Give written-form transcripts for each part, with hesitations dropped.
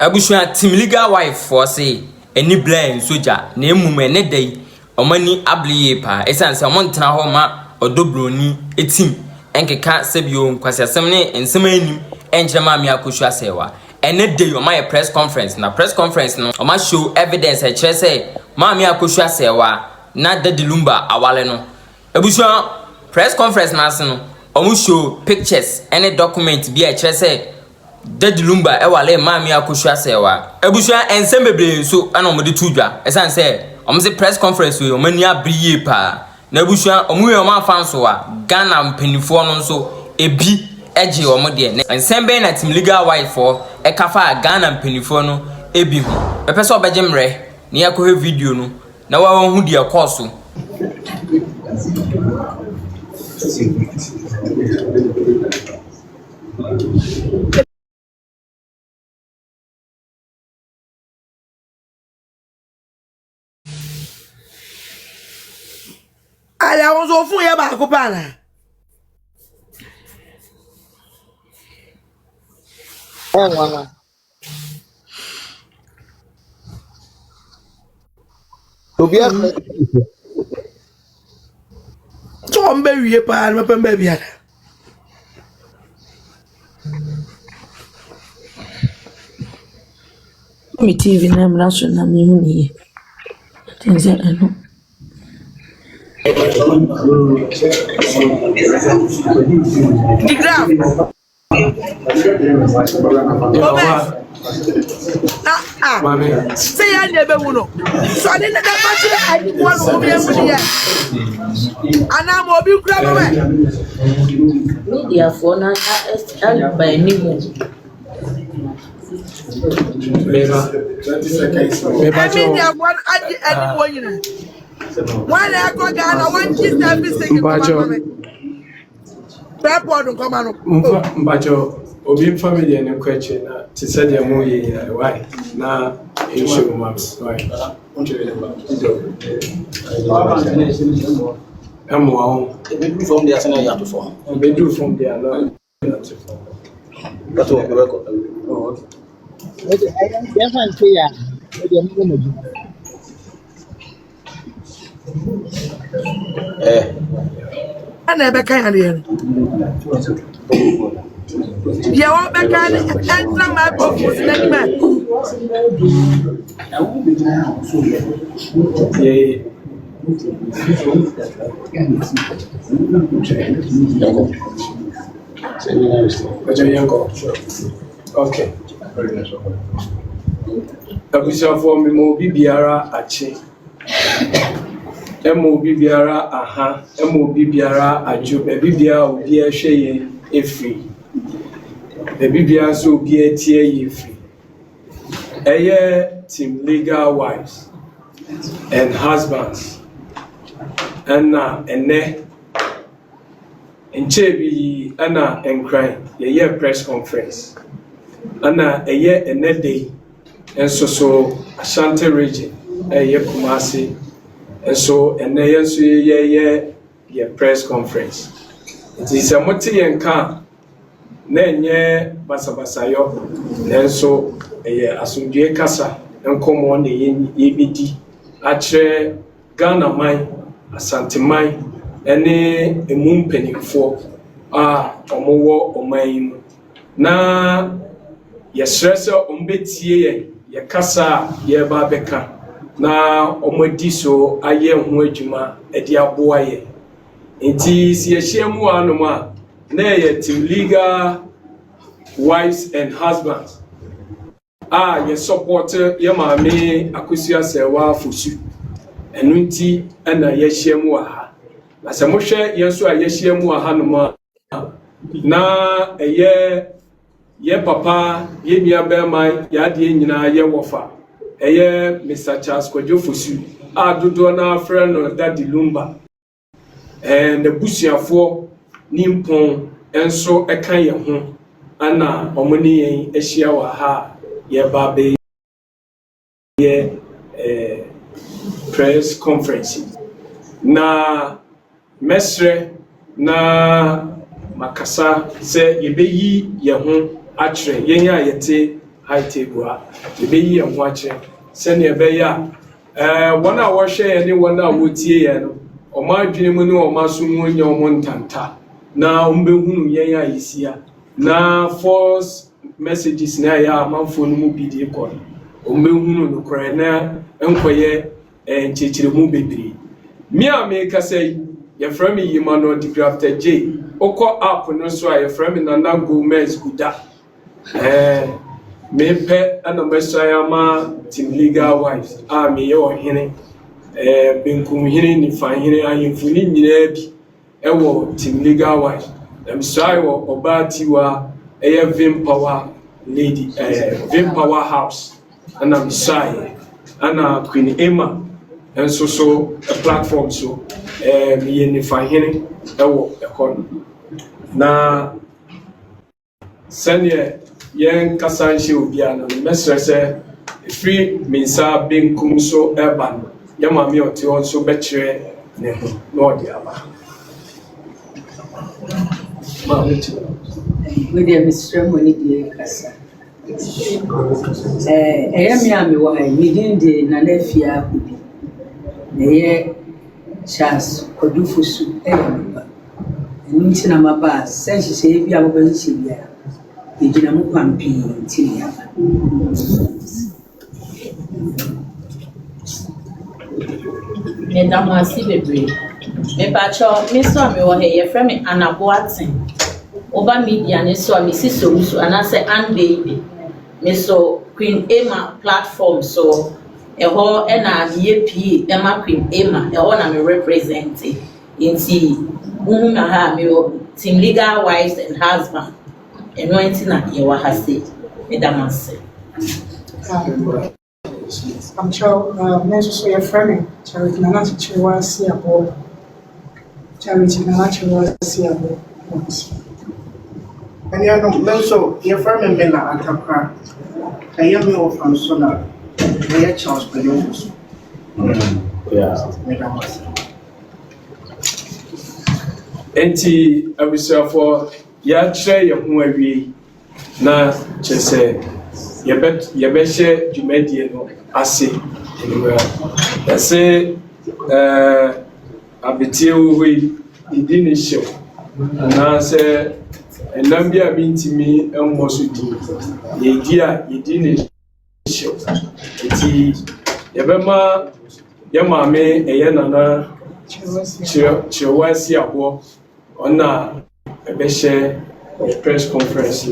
Abusua team legal wife for say any blind soldier na emum ene day omani abliye pa esan se omontena ho ma Odo Bronii etim enkeka sebio nkwasiasem ne ensem anim enkyerema me akoshu asewa ene day oma press conference na press conference no oma show evidence e kire say ma me akoshu asewa na dadilumba awale no abusua press conference na ase no omu show pictures any document bi e kire say dadilumba ewale mami akoshu asewa ebusua ensem bebre so ana omode tudwa esan say omse press conference we omani abriye pa na ebusua omuwe omafanso a Ghana mpanifo no nso ebi eje omode ensem be na team legal wife for ekafa Ghana mpanifo no ebi ho pepese obeje mre na yakohe video no na wa hu dia course Aya wonzo fun ye ba ko pana. Mama. Obia So mbe wiye pa me pembe bia. Mi TV na mraso na mi huni. Tenze eno. Digram. Mami. Say ya nebe wuno. So ade na ka chire ani ko no obi emu ya. Ana mo obi kura mo we. Media for na by ni mo. Media one adi ani wo yina. One I go Ghana one kiss everything. Report come on. Mbacho obi family and question to say the mo ye why na issue maps why from there sana ya to form. We do from there no to form. That's what we record. Oh okay. Okay, I am say ya. Ana be kan ade. Ya wa be kan entra ma po fo si na ni ma. Okay. Abusha for me mo bibiara achi. Emo bibiara aha, emo bibiara aju, bibia obi ehwe ye efri. Bibia so obi etie ye efri. Eye team legal wives and husbands. Ana ene enchebi ana enkran ye press conference. Ana eye ene day enso so Ashanti region eye Kumasi. And so, and then so ye press conference. It is a multi and can then ye basabasayo, and so a asundie casa and come on the EBD. Ache Ghana mine, Asante mine, any a moon penny for omowo o mine. Na ye stressor umbetie ye casa ye babeka. Na omodi so aye ho adwuma edi aboa ye enti si ehyiamu anoma na ye team legal wives and husbands ye support ye maame akosia sewa fosu enu nti na ye hyiamu aha na se mo hwe ye so aye hyiamu aha noma na ye papa ye nua be mai ya de nyina ye wofa eye Mr. Charles Kwajofosu adodo na friend no Daddy Lumba and the busiafo nimpon enso eka ye ho ana omoni yen ehia wa ha ye ba be ye press conference na mesre na makasa se yebeyi ye ho atre yen ya yete high table a ebeyi en ho akyere se ne ebeya one a wo hwe ne one a wo tie ye no o ma adwene mu ne o ma so mu nya o mo ntanta na o mbehunu yen a yisia na false messages na ya amanfo no mu bi de ko o mbehunu no kore na enkoye nchechiremu bebre mi a me ka say ye from me Yimano the grafter J oko app no so a ye from me Nana Gomez Guda me pe ana mesaya ma team legal wives a me ye ohene benkum hene ni fan hene ahemfu ni nyina bi ewo team legal wives am sai wo obatiwa Vim Power lady Vim Power house ana misai ana Queen Emma and so a platform so me ni fa hene ewo ekon na senior yen kasanshi obia no mesre se free minsa benkum so urban yama me oti on so betire ne ho no dia ba ma wetu we dey Mr. Money dey kasa me am wo ha mi din de na lafia bi ne Charles Odufusu nti na maba sense se bi abo ban chi bia ejina mu kwampi nti ya me damasi bebre me pacho me so me wo he ye frɛ me Anaboaten oba media ne so me siso anase an baby me so Queen Emma platform so eho na ye Emma Queen Emma eho na me represent inti na ha me team legal wives and husband eno enti na ye wa ha say me damase I'm sure so your friend charity na not chiwa see abo charity na not chiwa see abo and you know so your friend me na atakra I am me from Sona they Charles Pelosi enti abusafo ya kire ye ho awie na chese ye be she dwumadie no ase anywhere ese abetie wo hoi idi ne hyew na se enam bia bintimi emmo so di ye di a idi ne hyew enti ye be ma ye maame eye nana chewasi abo ona ebe she press conference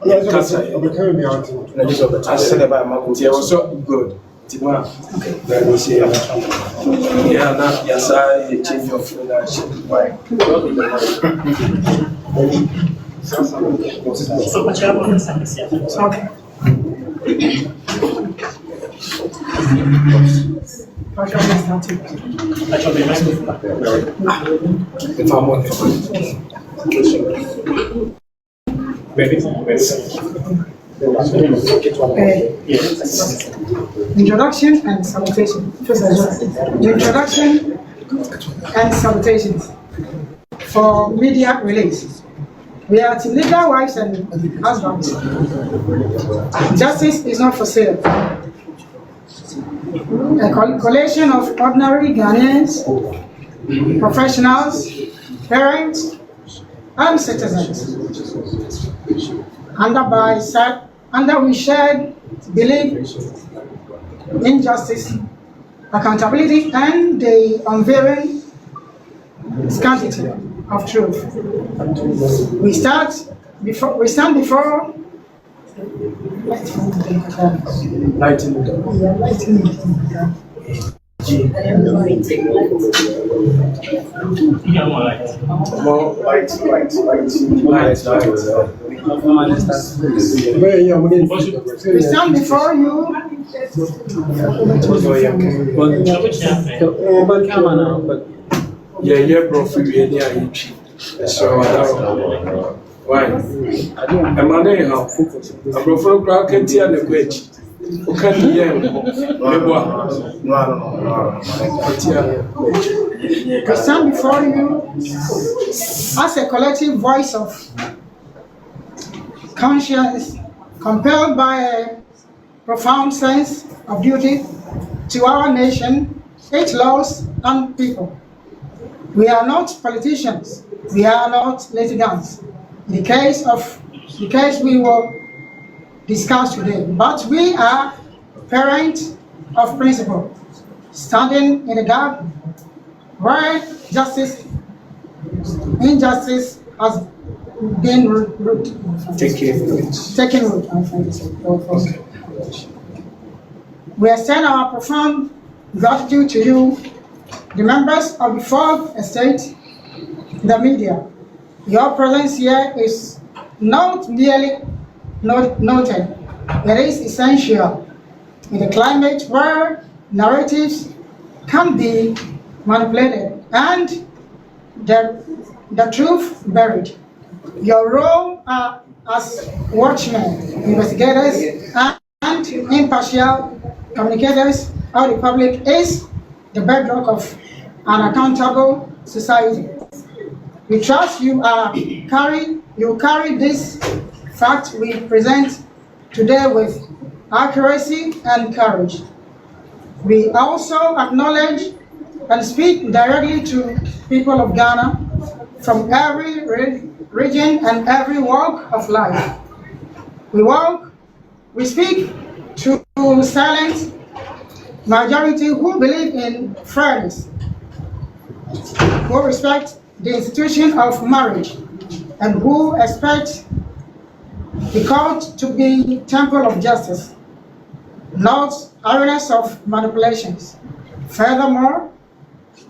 yes I said about my also good Tima okay yeah na yes I change your financial right okay if I'm on Introduction and salutation. The introduction and salutations for media relays. We are to legal wives and husbands. Justice is not for sale. A collation of ordinary Ghanaians, professionals, parents, and citizens. Under we shared belief in justice, accountability, and the unveiling scarcity of truth. We stand before we stand before you yeah bro for you any so why am I there how a bro for crowd can tell the question okay yeah we stand before you as a collective voice of conscience compelled by a profound sense of duty to our nation, its laws, and people. We are not politicians. We are not litigants. In the case we will discuss today, but we are parents of principle, standing in the gap where injustice has been taken root. We extend our profound gratitude to you, the members of the fourth estate, the media. Your presence here is not merely noted, it is essential in a climate where narratives can be manipulated and the truth buried. Your role as watchmen, investigators, and impartial communicators of the public is the bedrock of an accountable society. We trust you carry this fact we present today with accuracy and courage. We also acknowledge and speak directly to people of Ghana from every region and every walk of life. We speak to silent majority who believe in fairness, who respect the institution of marriage, and who expect the court to be temple of justice, not arenas of manipulations. Furthermore,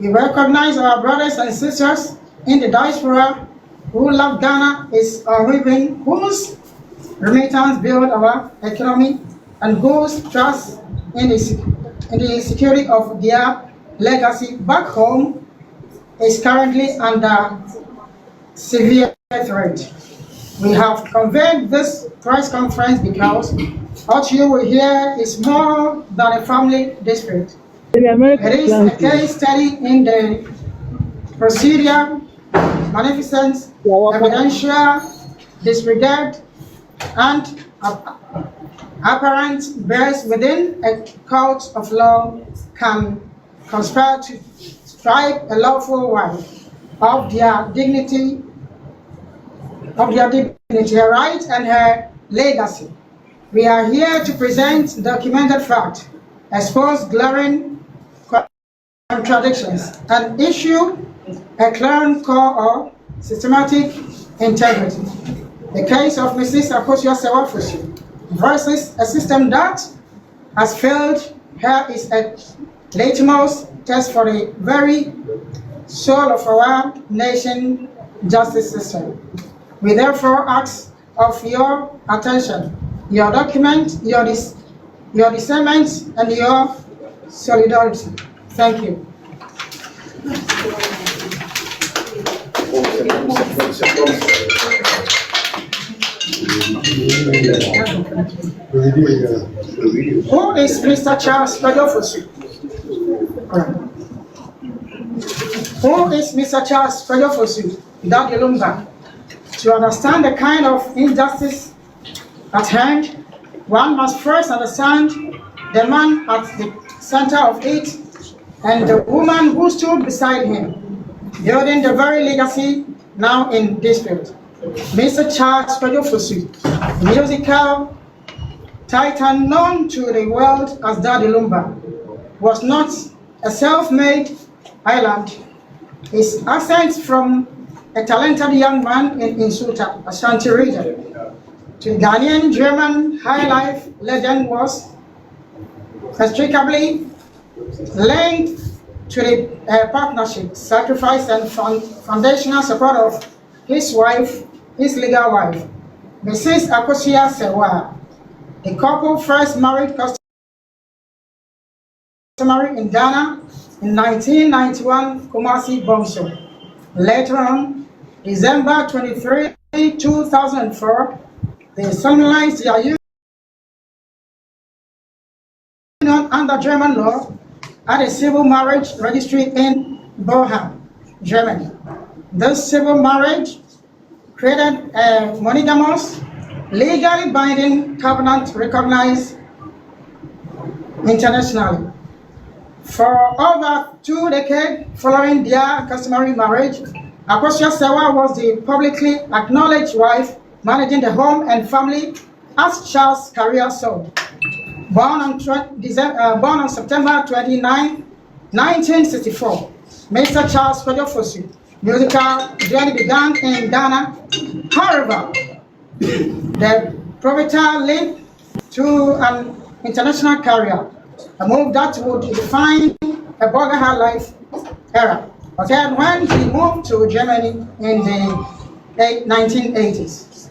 we recognize our brothers and sisters in the diaspora who love Ghana is unwavering, whose remittance build our economy, and whose trust in the security of their legacy back home is currently under severe threat. We have convened this press conference because what you will hear is more than a family dispute. It is a case study in the procedure, magnificence, evidential disregard, and apparent bias within a court of law can conspire to strip a lawful wife of their dignity, her right, and her legacy. We are here to present documented fact, expose glaring contradictions, and issue a clear call of systematic integrity. The case of Mrs. Akosia Sewafusi versus a system that has failed her is a litmus test for the very soul of our nation justice system. We therefore ask of your attention, your document, your discernment, and your solidarity. Thank you. Who is Mr. Charles Pedofosu? Who is Mr. Charles Pedofosu? Without the lumber. To understand the kind of injustice at hand, one must first understand the man at the center of it and the woman who stood beside him, building the very legacy now in dispute. Mr. Charles Pedofosu, musical titan known to the world as Daddy Lumba, was not a self-made island. His accent from a talented young man in Insuta, Ashanti region, to Ghanaian German high life legend was inextricably linked to the partnership, sacrifice, and foundational support of his wife, his legal wife, Mrs. Akosia Sewa. The couple first married customary in Ghana in 1991, Kumasi Bombshell. Later on, December 23, 2004, they solemnized their union under German law at a civil marriage registry in Bochum, Germany. This civil marriage created a monogamous legally binding covenant recognized internationally. For over 2 decades following their customary marriage, Akosia Sewa was the publicly acknowledged wife managing the home and family as Charles' career soared. Born on September 29, 1964, Mr. Charles Fosu musical journey began in Ghana. However, the proprietor led to an international career, a move that would define a Burger life era. But then when he moved to Germany in the 1980s,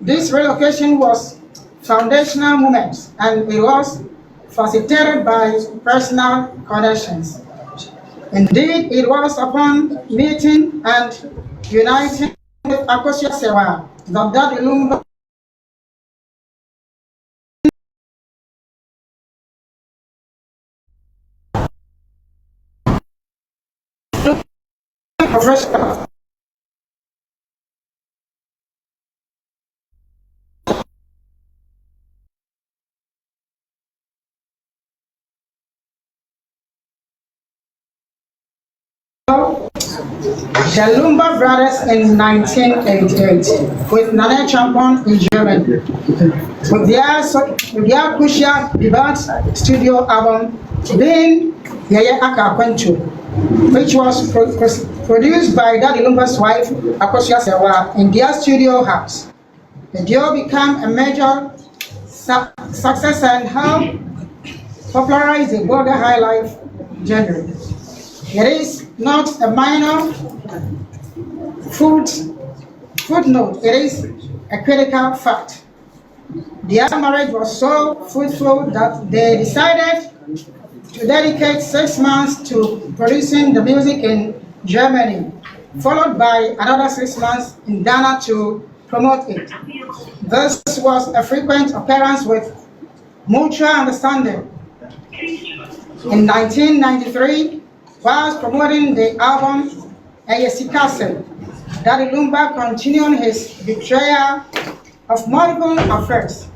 this relocation was foundational moment, and it was facilitated by personal connections. Indeed, it was upon meeting and uniting with Akosia Sewa that Ilumba professional. The Lumba Brothers in 1988 with Nana Champon in Germany. With their crucial debut studio album being AYEKA Kwenchu, which was produced by Daddy Lumba's wife, Akosia Sewa, in their studio house. The duo became a major success and helped popularize the border high life genre. It is not a minor footnote, it is a critical fact. Their marriage was so fruitful that they decided to dedicate 6 months to producing the music in Germany, followed by another 6 months in Ghana to promote it. This was a frequent occurrence with mutual understanding. In 1993, whilst promoting the album AYEKA, Daddy Lumba continued his betrayal of multiple affairs.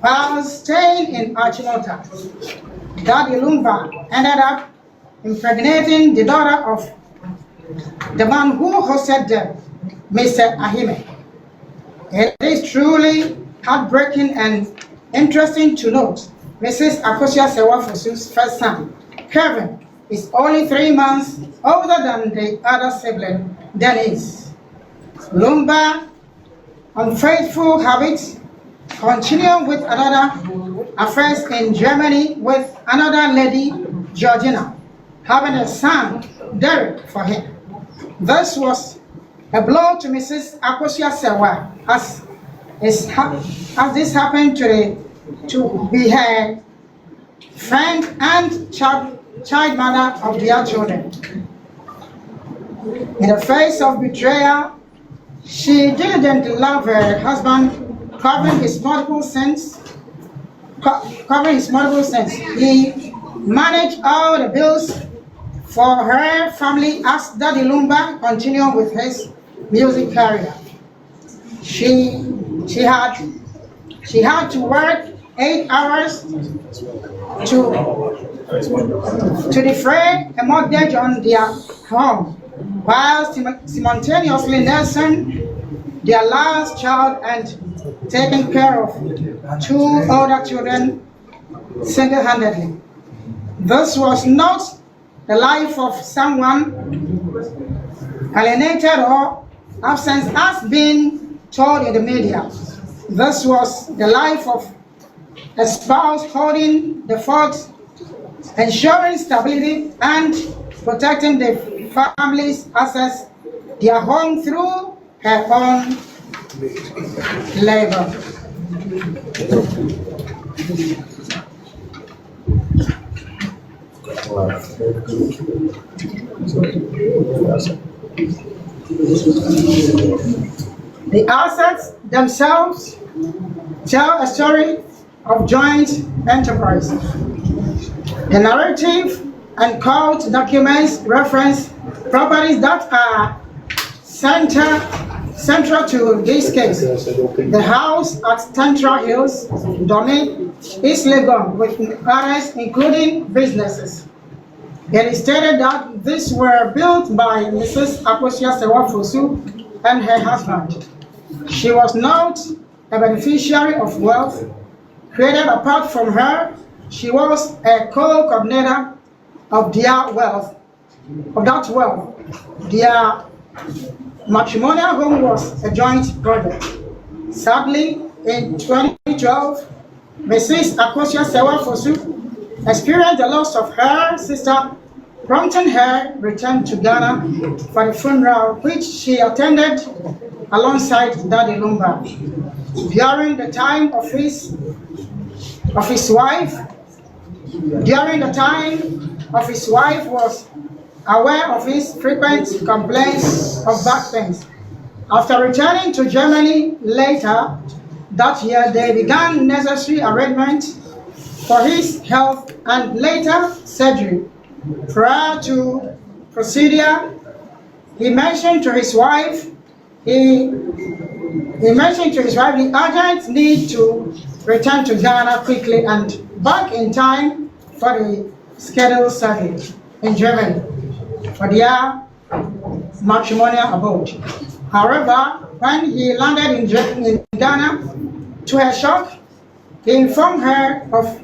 While staying in Achimota, Daddy Lumba ended up impregnating the daughter of the man who hosted them, Mr. Ahime. It is truly heartbreaking and interesting to note Mrs. Akosia Sewa Fosu's first son, Kevin, is only 3 months older than the other sibling, Dennis. Lumba, unfaithful habits, continued with another affairs in Germany with another lady, Georgina, having a son, Derek, for him. This was a blow to Mrs. Akosia Sewa, as this happened to be her friend and child mother of their children. In the face of betrayal, she diligently loved her husband, covering his multiple sins. He managed all the bills for her family as Daddy Lumba continued with his music career. She had to work 8 hours to defray a mortgage on their home, while simultaneously nursing their last child and taking care of 2 older children single-handedly. This was not the life of someone alienated or absent as being told in the media. This was the life of a spouse holding the fort, ensuring stability and protecting the family's assets, their home through her own labor. The assets themselves tell a story of joint enterprise. The narrative and court documents reference properties that are center Central to this case, the house at Tantra Hills, Domain, East Legon, with others, including businesses. It is stated that these were built by Mrs. Akosia Sewafosu and her husband. She was not a beneficiary of wealth created apart from her. She was a co-coordinator of their wealth, of that wealth. Their matrimonial home was a joint project. Sadly, in 2012, Mrs. Akosia Sewafosu experienced the loss of her sister, prompting her return to Ghana for the funeral, which she attended alongside Daddy Lumba. During the time of his wife was aware of his frequent complaints of back pains. After returning to Germany later that year, they began necessary arrangements for his health and later surgery. Prior to procedure, he mentioned to his wife the urgent need to return to Ghana quickly and back in time for the scheduled surgery in Germany for their matrimonial abode. However, when he landed in Ghana, to her shock, he informed her of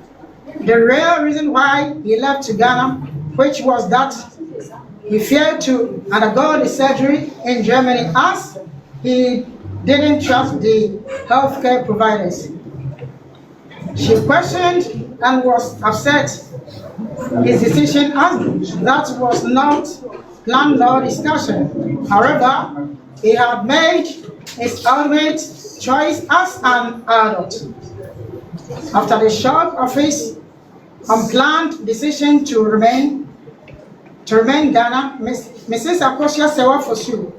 the real reason why he left to Ghana, which was that he feared to undergo the surgery in Germany as he didn't trust the healthcare providers. She questioned and was upset his decision as that was not planned nor discussion. However, he had made his ultimate choice as an adult. After the shock of his unplanned decision to remain Ghana, Mrs. Akosia Sewafosu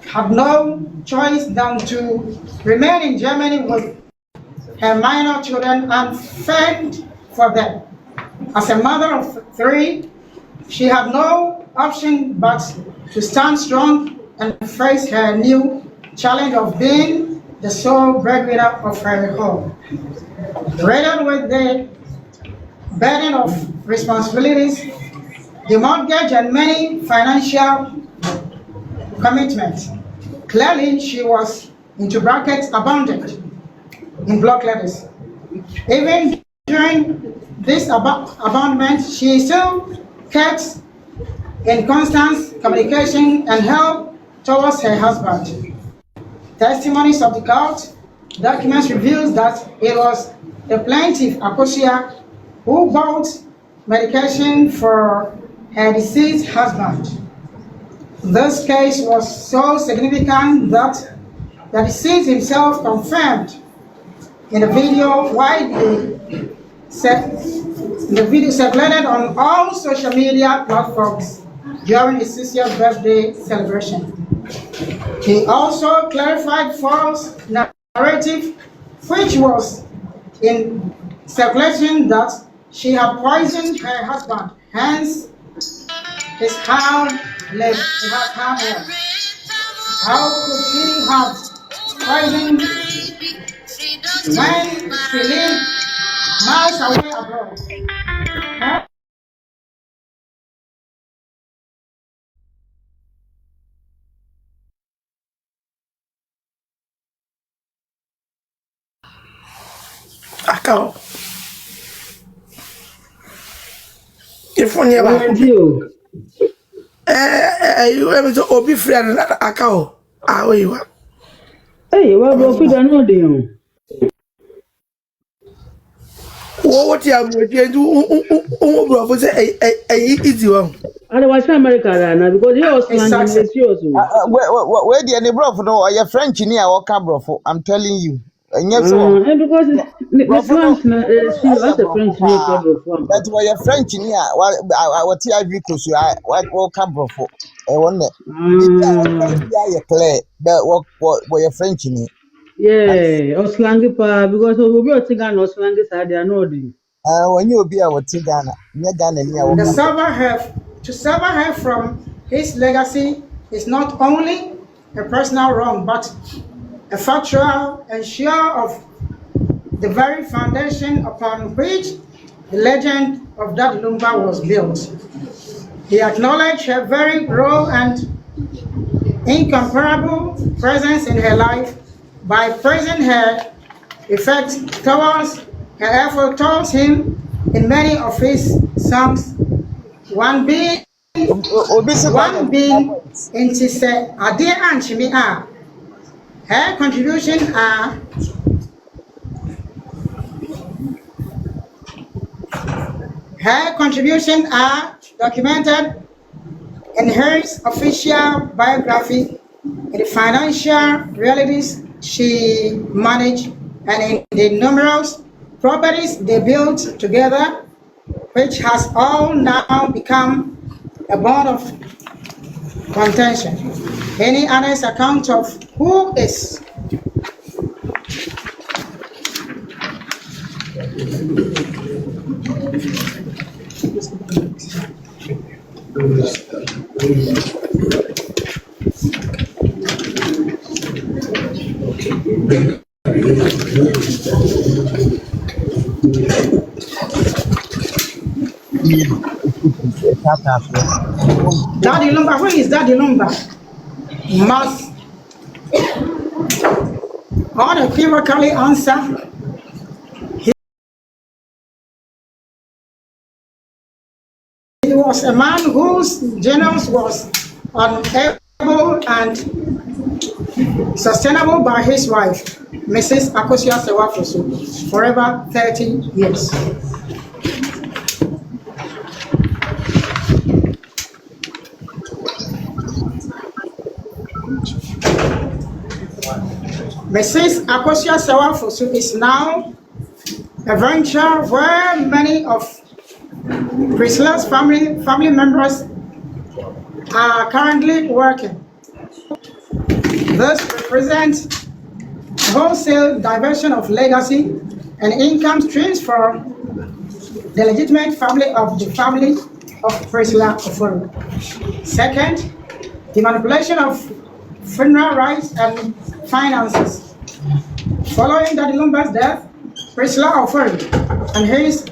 had no choice than to remain in Germany with her minor children and fend for them. As a mother of 3, she had no option but to stand strong and face her new challenge of being the sole breadwinner of her home. Burdened with the burden of responsibilities, the mortgage and many financial commitments. Clearly, she was, into brackets, abandoned in block letters. Even during this abandonment, she still kept in constant communication and help towards her husband. Testimonies of the court documents reveals that it was the plaintiff, Akosia, who bought medication for her deceased husband. This case was so significant that the deceased himself confirmed in the video the video circulated on all social media platforms during his 60th birthday celebration. He also clarified false narrative which was in circulation that she had poisoned her husband, hence his harm left. How could she have poisoned when she lived miles away abroad? Akao. If only about you. You ever to Obi friend Akao. How you are? Hey, what about you? Don't know them. What you are doing? Bro, for say easy one. I was America now because you also is yours. Where the any bro no or your French in here or bro, I'm telling you. And yes, and because the French she was a French name bro. That's why your French in here. What TV close you what bro for. I wonder. Yeah, clear. But what your French in here. Yeah, or slangy pa because we be otigan or slangy side they are not doing. When you be our Tigana, near Ghana To sever her from his legacy is not only a personal wrong, but a factual ensure of the very foundation upon which the legend of that Lumba was built. He acknowledged her very raw and incomparable presence in her life by praising her effect towards her effort towards him in many of his songs, one being into say Ade Anchimi are her contribution are documented in her official biography, in the financial realities she managed, and in the numerous properties they built together, which has all now become a bond of contention. Any honest account of who is Daddy Lumba? Who is Daddy Lumba? Must unequivocally answer. He was a man whose genius was unable and sustainable by his wife, Mrs. Akosia Sewafosu, forever 30 years. Mrs. Akosia Sewafosu is now a venture where many of Priscilla's family members are currently working. This represents wholesale diversion of legacy and income streams for the legitimate family of Priscilla Ofori. Second, the manipulation of funeral rites and finances. Following Daddy Lumba's death, Priscilla Ofori and his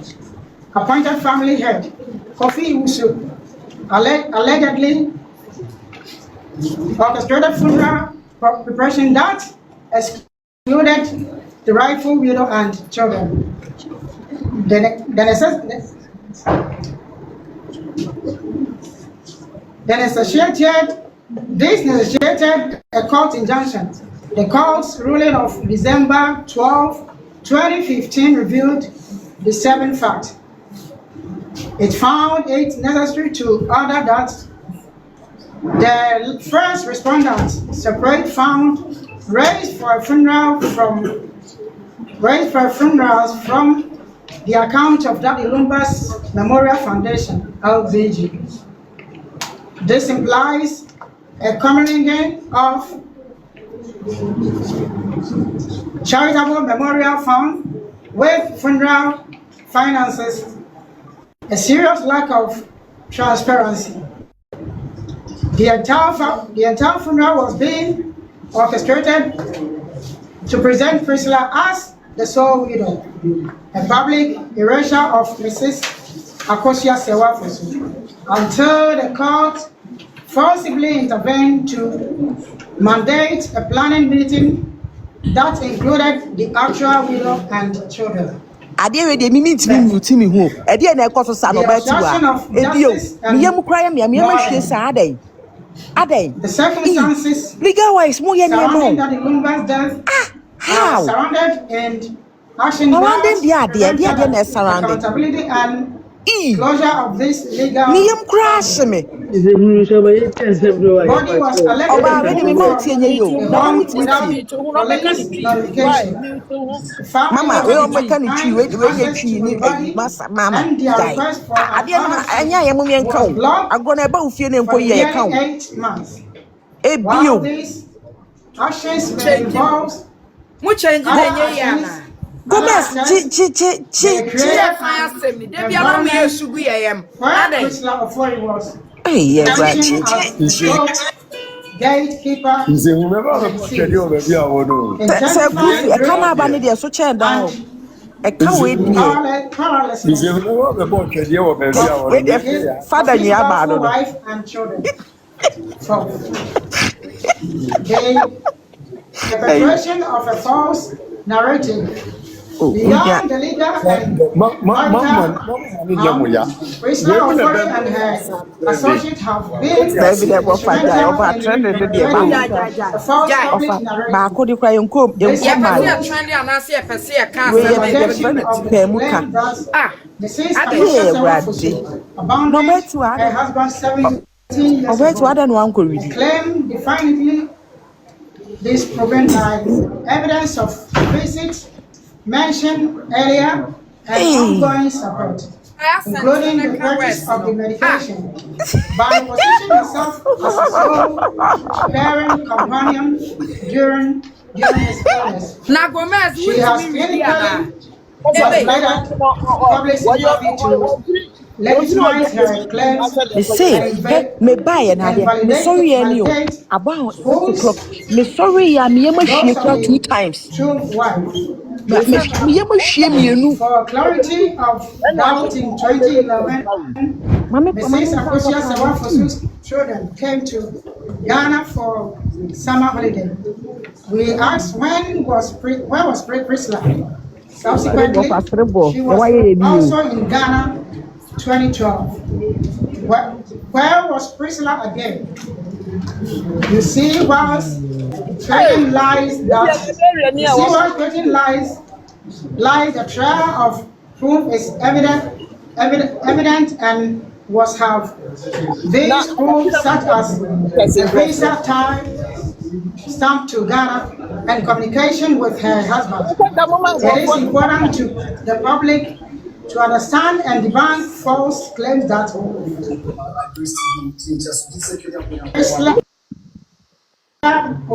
appointed family head, Kofi Usu, allegedly orchestrated funeral preparation that excluded the rightful widow and children. This necessitated a court injunction. The court's ruling of December 12, 2015 revealed the seven facts. It found it necessary to order that the first respondents separate fund raised for funerals from the account of Daddy Lumba's Memorial Foundation, LBG. This implies a commingling of charitable memorial fund with funeral finances, a serious lack of transparency. The entire funeral was being orchestrated to present Priscilla as the sole widow, a public erasure of Mrs. Akosia Sewafosu, until the court forcibly intervened to mandate a planning meeting that included the actual widow and children. Ade we de mi ntimi muti mi hu e de na ekoso sa no ba ti wa e bio mi yam kwaya mi hwe sa adan the circumstances legal wise mo ye surrounding Daddy Lumba's death how surrounded and action surrounding the ade na surrounding accountability and closure of this legal mi yam crash me body was allegedly Mama, we are mechanic we ni masa mama and their request for anya ye mo yen kan agona ba ufie ne mpo ye kan 8 months. E bio These actions may involve Mu change na nye ya na. Gomez chi fire assembly. Dey bia ma me sugu ye yem. Priscilla Ofori was yeah, gatekeeper. He said, remember the schedule of the hour. Say goofy, I can't have any there, so chair down. I can't wait near. He said, remember the schedule of the hour. Father, you are bad. Wife and children. So, the perpetration of a false narrative beyond the legal and Priscilla Ofori and her associates have been instrumental in the false public narrative. The deceased abandoned her husband 17 years ago. Claim definitely disproven by evidence of visits mentioned earlier and ongoing support, including the purchase of the medication, by positioning herself as a sole parent companion during his illness. She has clinically violated public sympathy to legitimize her claims. Me say, me buy and have me sorry any about me sorry ya me am share 2 times. Me shame you for clarity of doubt in 2011. Mrs. Akosia Sawafosu's children came to Ghana for summer holiday. We asked where was Priscilla? Subsequently, she was also in Ghana 2012. Where was Priscilla again? You see, whilst spreading lies the trail of proof is evident and was have these proofs such as the visa time stamp to Ghana and communication with her husband. It is important to the public to understand and debunk false claims that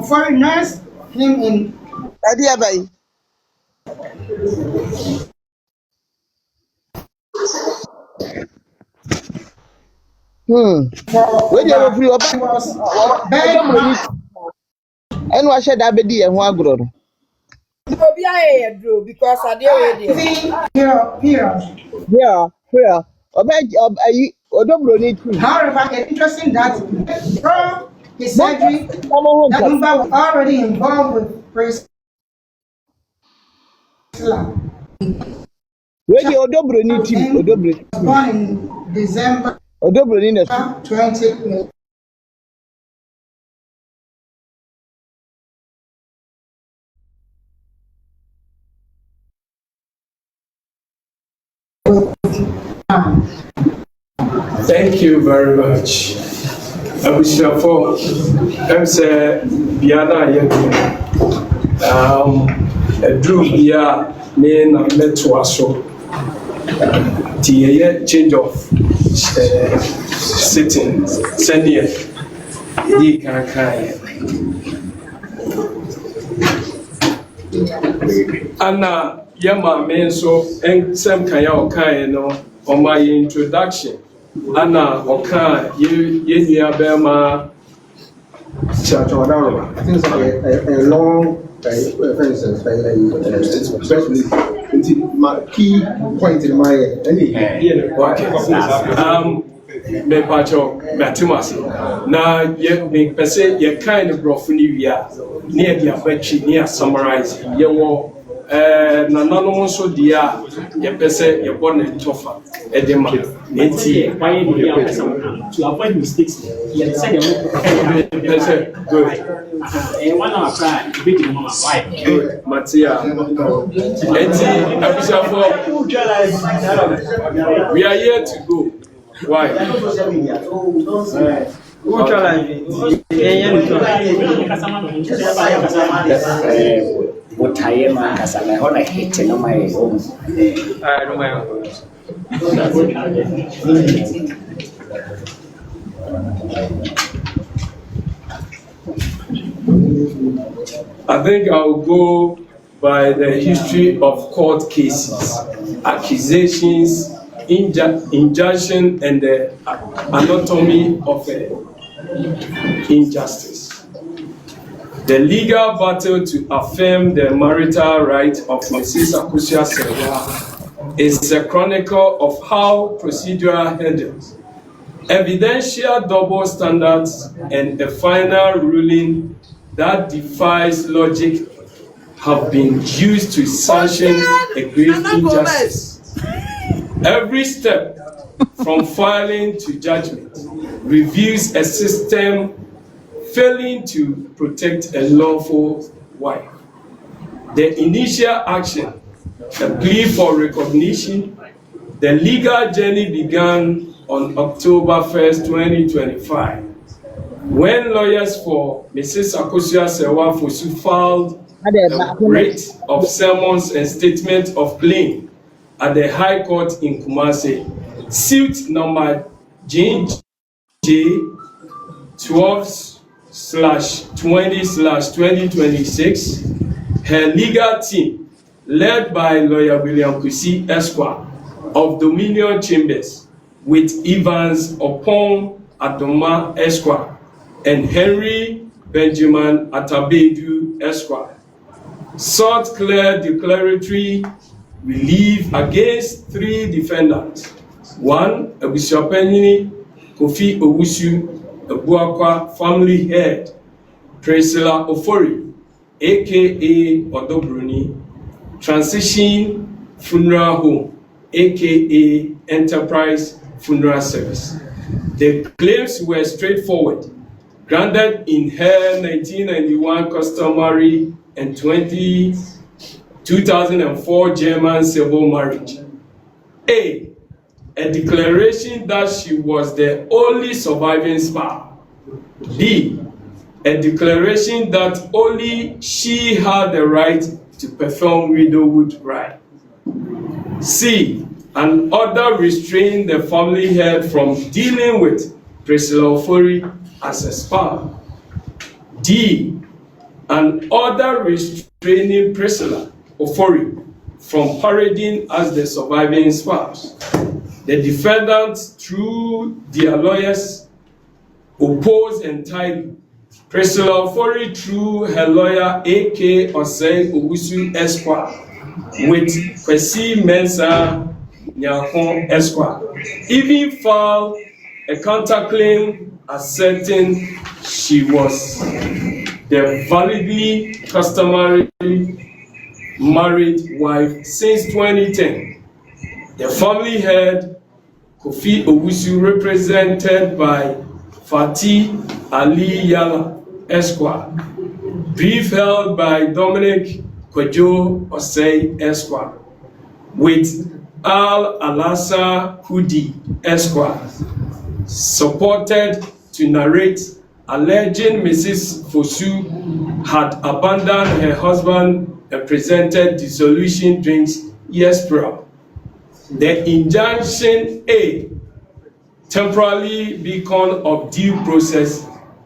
foreigners him in When you were free, and what should I be and one grow? Because I did Here. Odo Bronii. However, it's interesting that from his surgery, Nagumba was already involved with Priscilla. Where the Odo Bronii team? Born in December 20. Thank you very much. Abushiafo, I'm say Biana Yedu. Drew Bia me na metwaso. The change of sitting, sending the kankai. Anna Yama menso and some kaya okay no on my introduction. Anna Oka, you Bema Church or down. I think it's a long my key point in my me pacho Matimas. Now, you per se, you kind of brofunia near the affection, near summarize. You na nano so dia ye pese ye born in tofa edema enti to avoid mistakes ye say you pese good one hour cry big mama why good matia enti abusafo we are here to go why what I am as I want to hit in my home. I think I'll go by the history of court cases, accusations, injunction, and the anatomy of injustice. The legal battle to affirm the marital right of Mrs. Akosua Serwa is a chronicle of how procedural hurdles, evidential double standards, and a final ruling that defies logic have been used to sanction a grave injustice. Every step from filing to judgment reveals a system failing to protect a lawful wife. The initial action, a plea for recognition, the legal journey began on October 1st, 2025, when lawyers for Mrs. Akosua Serwa Fosu filed a writ of summons and statement of claim at the High Court in Kumasi, suit number JJ 12/20/2026. Her legal team, led by lawyer William Kusi Esquire of Dominion Chambers, with Evans Opon Adoma Esquire and Henry Benjamin Atabedu Esquire, sought clear declaratory relief against 3 defendants. 1. Abusuapanyini Kofi Owusu Ebuakwa family head, Priscilla Ofori, aka Odo Bronii, Transition Funeral Home, aka Enterprise Funeral Service. The claims were straightforward, granted in her 1991 customary and 2004 German civil marriage. A declaration that she was the only surviving spouse. B, a declaration that only she had the right to perform widowhood right. C, an order restraining the family head from dealing with Priscilla Ofori as a spouse. D, an order restraining Priscilla Ofori from parading as the surviving spouse. The defendants, through their lawyers, opposed entirely. Priscilla Ofori, through her lawyer A.K. Osei Owusu Esquire, with Kwesi Mensah Nyakon Esquire, even filed a counterclaim asserting she was the validly customary married wife since 2010. The family head, Kofi Owusu, represented by Fatih Ali Yala Esquire, brief held by Dominic Kwadwo Osei Esquire, with Al-Alassa Hudi Esquire, supported to narrate alleging Mrs. Fosu had abandoned her husband and presented dissolution drinks years prior. The injunction A, temporarily beacon of due process,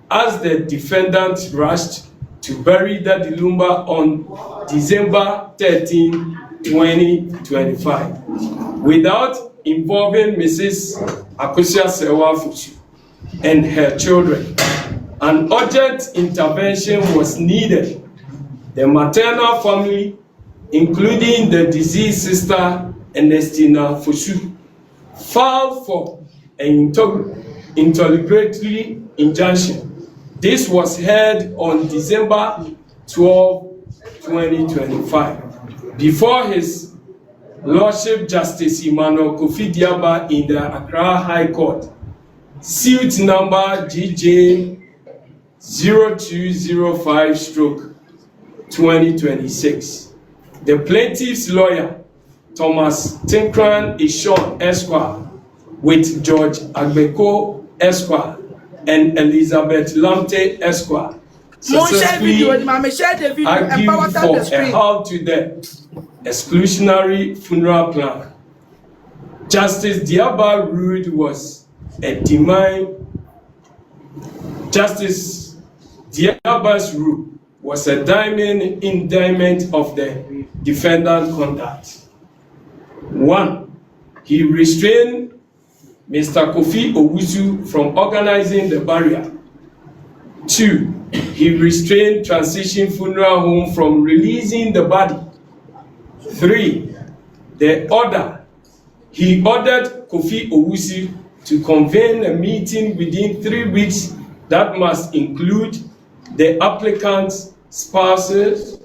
as the defendant rushed to bury Daddy Lumba on December 13, 2025, without involving Mrs. Akosua Serwa Fosu and her children. An urgent intervention was needed. The maternal family, including the deceased sister Ernestina Fosu, filed for an interlocutory injunction. This was heard on December 12, 2025, before His Lordship Justice Emmanuel Kofi Diaba in the Accra High Court, suit number GJ 0205/2026. The plaintiff's lawyer, Thomas Tinkran Ishon Esquire, with George Agbeko Esquire and Elizabeth Lamte Esquire, successfully argued for a halt to the exclusionary funeral plan. Justice Diaba ruled was a demand. Justice Diaba's rule was a diamond indictment of the defendant conduct. 1. He restrained Mr. Kofi Owusu from organizing the burial. 2. he restrained Transition Funeral Home from releasing the body. 3. He ordered Kofi Owusu to convene a meeting within 3 weeks that must include the applicant's spouses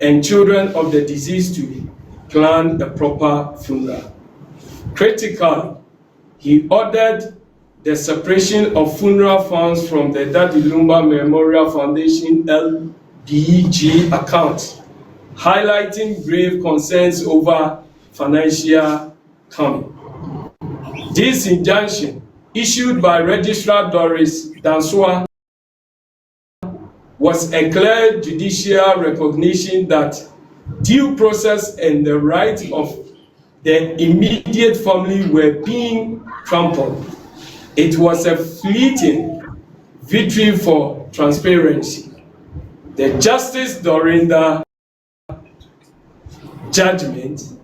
and children of the deceased to plan a proper funeral. Critically, he ordered the separation of funeral funds from the Dadi Lumba Memorial Foundation LBG account, highlighting grave concerns over financial coming. This injunction, issued by Registrar Doris Dansua, was a clear judicial recognition that due process and the rights of the immediate family were being trampled. It was a fleeting victory for transparency. The Justice Dorinda judgment,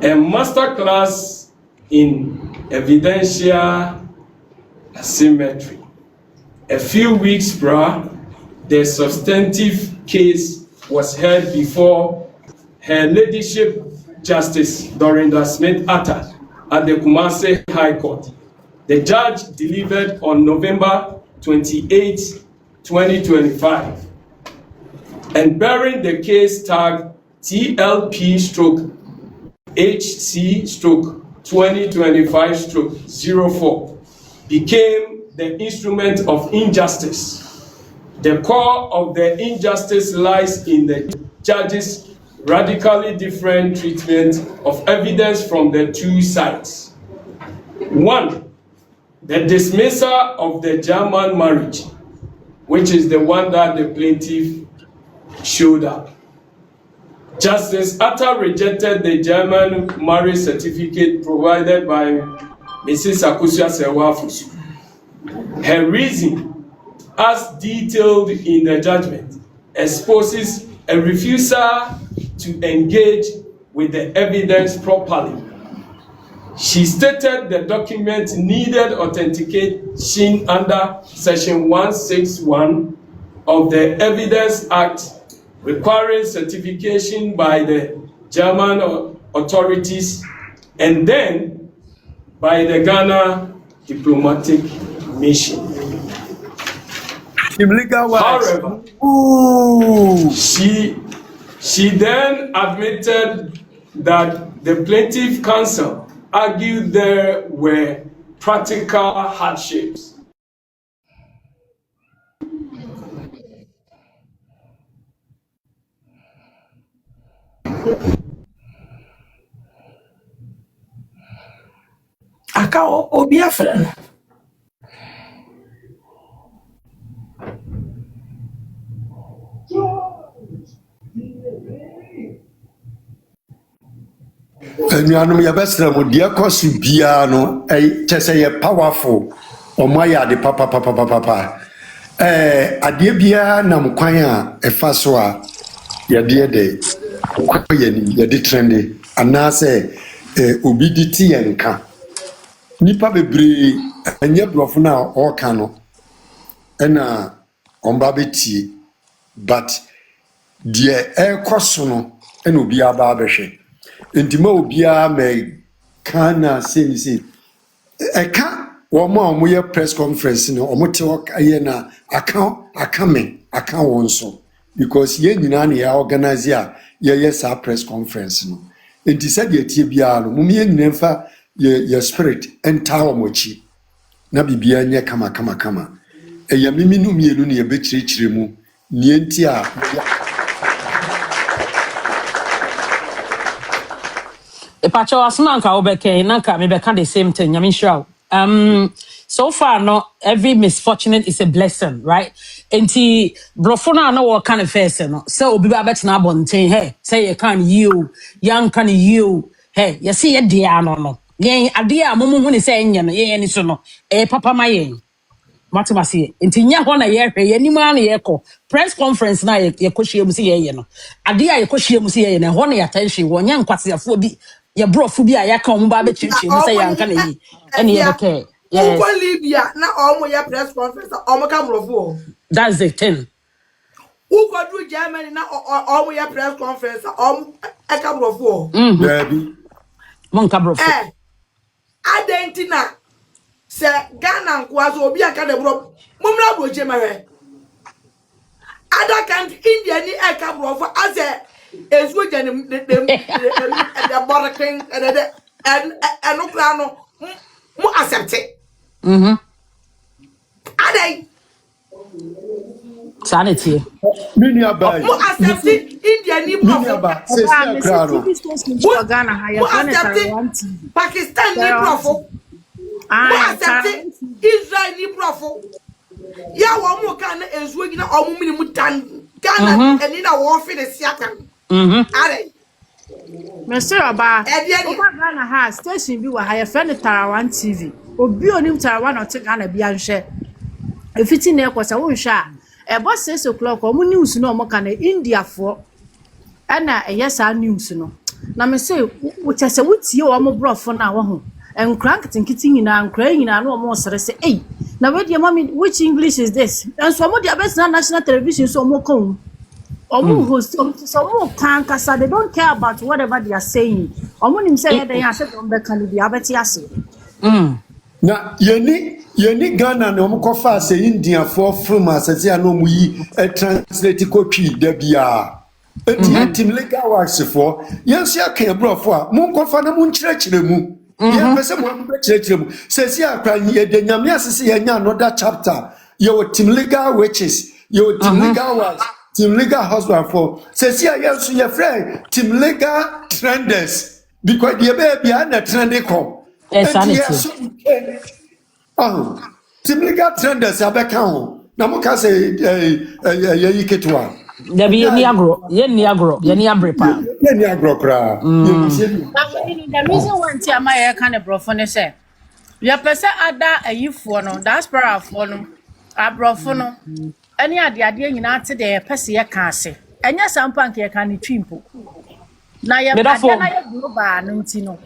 a masterclass in evidential asymmetry. A few weeks prior, the substantive case was heard before Her Ladyship Justice Dorinda Smith-Atta at the Kumasi High Court. The judge delivered on November 28, 2025, and bearing the case tag TLP/HC/2025/04, became the instrument of injustice. The core of the injustice lies in the judge's radically different treatment of evidence from the two sides. 1. The dismissal of the German marriage, which is the one that the plaintiff showed up. Justice Atta rejected the German marriage certificate provided by Mrs. Akusua Sewafusu. Her reason, as detailed in the judgment, exposes a refusal to engage with the evidence properly. She stated the document needed authentication under Section 161 of the Evidence Act, requiring certification by the German authorities and then by the Ghana diplomatic mission. However, she then admitted that the plaintiff counsel argued there were practical hardships. Aka obi afra no. Enuanum yɛbɛsrɛ mo deɛ kɔ so biara no kyɛ sɛ yɛ powerful ɔmo ayɛ ade papapapapapa adeɛ biara nam kwan a ɛfa so a yɛde de kɔyɛ nim yɛde trende anaasɛ obi di ti yɛ nka nipa bebree ɛnyɛ borɔfo no a ɔɔka no ɛna ɔmba bɛtie but deɛ ɛrekɔ so no ɛna obiara ba abɛhwɛ. Intima obiara me kana say eka wo ma omoye press conference no omote aye na aka won so because ye nyina na ya organize a ye sa press conference no enti said ye tie biara no mum ye nyina mfa ye spirit enta wo mochi na bibia nye kama eya mimi no mienu ne ye bekirikire mu ne enti a Pacho Asmanka Obeke, Nanka, maybe can the same thing. I mean, sure. So far, no, every misfortunate is a blessing, right? And Brofona, no, what kind of face, no. So, be better now, bontain, hey, say, you can you, young can you, hey, you see a dear, no. Yea, a dear, Mumu, when he's saying, yeah, so no, papa, my Matimasi, intinya hona ye ni man ye ko press conference na ye koshie mu se ye no ade a ye koshie mu se ye na hona ya tension wonya nkwasiafo bi ye brofu bi a ya ka mu ba be chichi mu se ya nka na yi ene ye beke Unko Libya na omo ya press conference omo ka brofu That's the thing. Who go do Germany now or we press conference a couple of war. Baby. Monka brofo. Adentina se Ghana nkwazo obi aka de bro. Mumra bro jema other country India ni a couple of as a ezu jani the border king and no plano mu accept it. Adai Sanity. Mini abai. Mu accept India ni bro. C'est claro. Mu accept Pakistan ni bro. Mu accept Israel ni bro. Ya wa mu kan ezu gina o mu mini mu tan Ghana eni na wo fi de siakan. Are Mr. Oba, Ghana has station bi wa ha ye friend Tarawan TV. Obi onim Tarawan o te Ghana bi anhwe. Efiti na ekosa wo nhwe a ebo 6 o'clock o mu news no mo kan India fo. Ana eyesa news no. Na me say wo chese wutie o mo brofo na wo ho. Enkran kitinkiti nyina nkran nyina no mo sere se eh na we dear mommy which English is this? And so mo dia best national television so mo kon omo host so mo kan kasa they don't care about whatever they are saying. Omo nim say they are say don be kan bi abeti ase. Na yeni Ghana na omo kofa se India for from asase na omo yi translate copy da bia. Eti team legal works for yenso aka brofo a mo kofa na mo nkyerɛkyerɛ mu. Yeah, person mo be kyerɛkyerɛ mu. Sesi akra ye de nyame asese ye nya another chapter. Your team legal witches, your team legal works. Team legal husband for says here yes your friend team legal trenders because the baby are not trending come. Team legal trenders abeka na mo ka say yiketwa. There be any agro brepa. Any agro kra. The reason why tia my kind of brofo ne say your person ada ayifo no diaspora fo no abrofo no any ade nyina te de pese ye ka ase enya sampa nke ye ka ne twimpo na ye ade na ye global no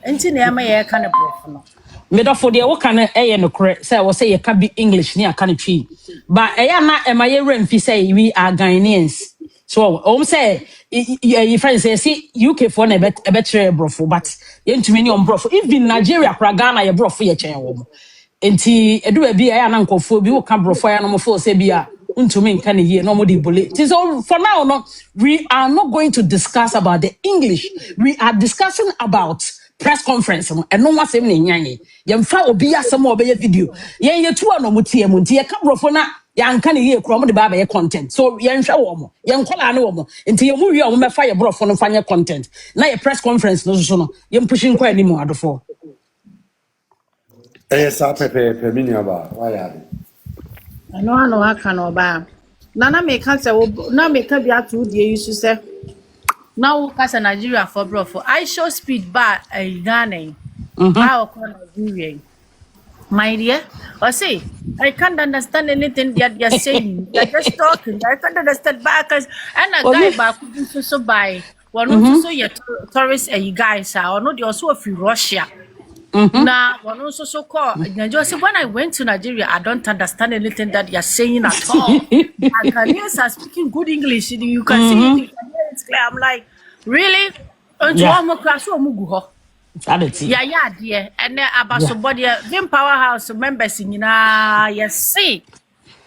enti na ye ma ye ka ne brofo no medofo de wo kan eye no kore say wo say ye ka be English ne aka ne twi but eya na e ma ye remfi say we are Ghanaians so say you friends say see UK for na be tre brofo but ye ntumi ni on brofo even Nigeria kra Ghana ye brofo ye chen wo enti edu e bi eya na nkofo bi wo ka brofo ya no mo fo say bi a untumi nka ne ye no mo de bole so for now no we are not going to discuss about the English we are discussing about press conference no eno wasem ne nyanye yemfa obi asem obeye video ye tu ano mutie mu ntie ka brofo na yanka ne ye kro mo de ba ye content so yenhwe wo mo yenkola ne wo mo ntie ye mu wi o mo mefa ye brofo no fanye content na ye press conference no so no ye pushing kwa ni mu adofo Sa pepe mini aba why are ano aka no ba na me ka se wo na me ka bi atu die yisu se na wo ka se Nigeria for brofo I show speed ba Ghana how ko Nigeria my dear or say I can't understand anything they're saying they're just talking I can't understand back and a guy back so by one so your tourists and you guys are no they also from Russia. Now, one also so called. When I went to Nigeria, I don't understand anything that you're saying at all. Ghanaians are speaking good English. You can see it. You can hear it clear. I'm like, really? Yeah, dear. And then about somebody, Vim Powerhouse members in yes, see.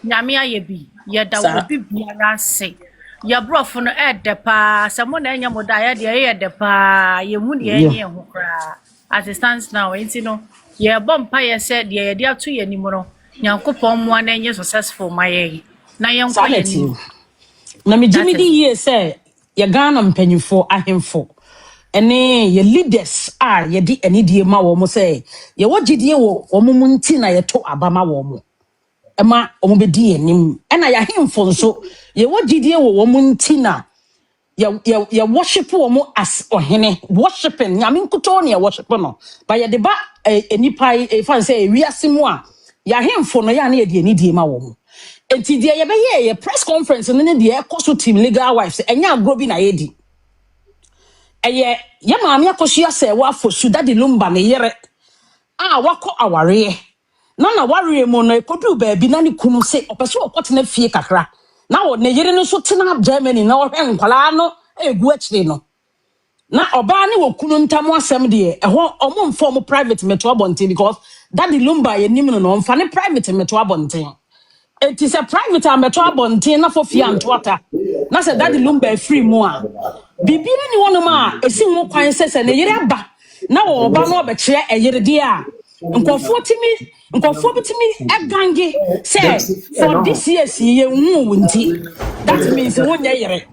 Nyamia ye be. Yeah, that would be say. Ya bro for no ed the pa. Someone enya moda ya de pa. Ye muni enya hokra. As it stands now, ain't you know? Yeah, Bumpire said, yeah, they are 2 years anymore. Yankopon 1 year successful, my na young quality. Na me Jimmy D ye say, ya Ghana mpanyufo ahemfo. Ene ye leaders are ye di any die ma wo mo say, ye wogidie wo omo munti na ye to abama wo mo. Ema omo be di enim. Ena ya hemfo nso, ye wogidie wo munti na ya worship womo as ohene worshiping nyame nkuto ne worship no ba ya de ba enipa fan say wiase mu a ya hemfo no ya na ye de ani die ma womo enti de ye be ye press conference no ne de ekoso team legal wives enya agro bi na ye di eye ye maame akoso ya say wa fosu da de lumba ne yere a wako aware na worry mo no ekodu baabi na ne kunu se opese okotena fie kakra na wo ne yere no so tena Germany na wo hwe nkwala no egu akire no na oba ne wo kunu ntamo asem de eho omo mfo mo private meto abonten because daddy lumba ye nim no mfa ne private meto abonten it is a private meto abonten na for fie antwata na se daddy lumba free mo a bibia ni wono ma esi ho kwan sese ne yere ba na wo oba no obekire eyere de a nkofo bitimi egange say for this year see ye hu wunti that means won ye yere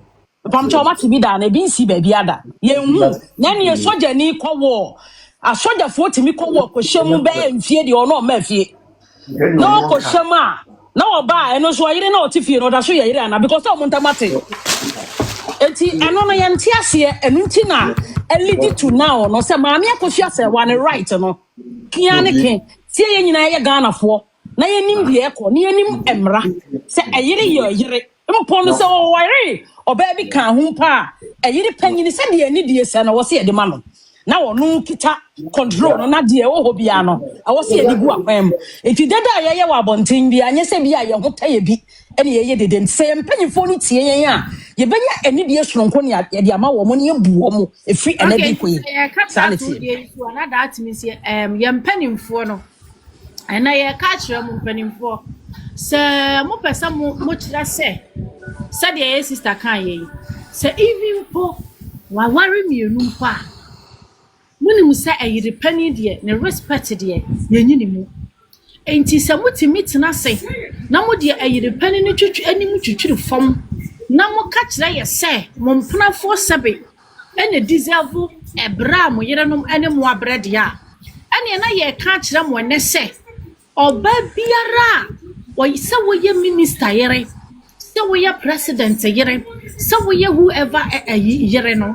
pamcho ma tibi da na bi nsi ba bi ada ye hu na ne soja ni kwowo a soja fo timi kwowo ko hyemu be mfie de ono ma fie no ko hyema na oba eno so yere na otifie no da so ye yere ana because o montamate enti eno no ye ntiase enu nti na elidi to now no se maami akofia se one right no kiane ken tie ye nyina ye Ghana fo na ye nim de ekọ na ye nim emra se eyire ye yire mpo no se o wire oba bi kan ho pa eyire panyini se de ani de se na wo se ye de ma no na wo no kita control no na de wo ho bia no wo se ye de gu akwam enti dada ye wa bonten bia anye se bia ye ho taye bi ene ye dede se mpanyifo no tie yen a ye benya ani de soronko ne ye de ama wo mo ne ye bu wo mo efi ene bi koyi sanity na that means ye mpanyifo no ena ye ka kire mo mpanyifo se mo pesa mo kira se de ye sister kan ye se even po wa wari mienu mpa muni musa ayire pani de ne respect de ye nyini mu enti se mutimi tena se na mo de ayire pani ne twetwe anim twetwiri fom na mo ka kire ye se mo mpna fo sebe ene deserve ebra mo yere nom ene mo abrede a ene na ye ka kire mo ne se oba biara wo se wo ye minister yere se wo ye president yere se wo ye whoever yere no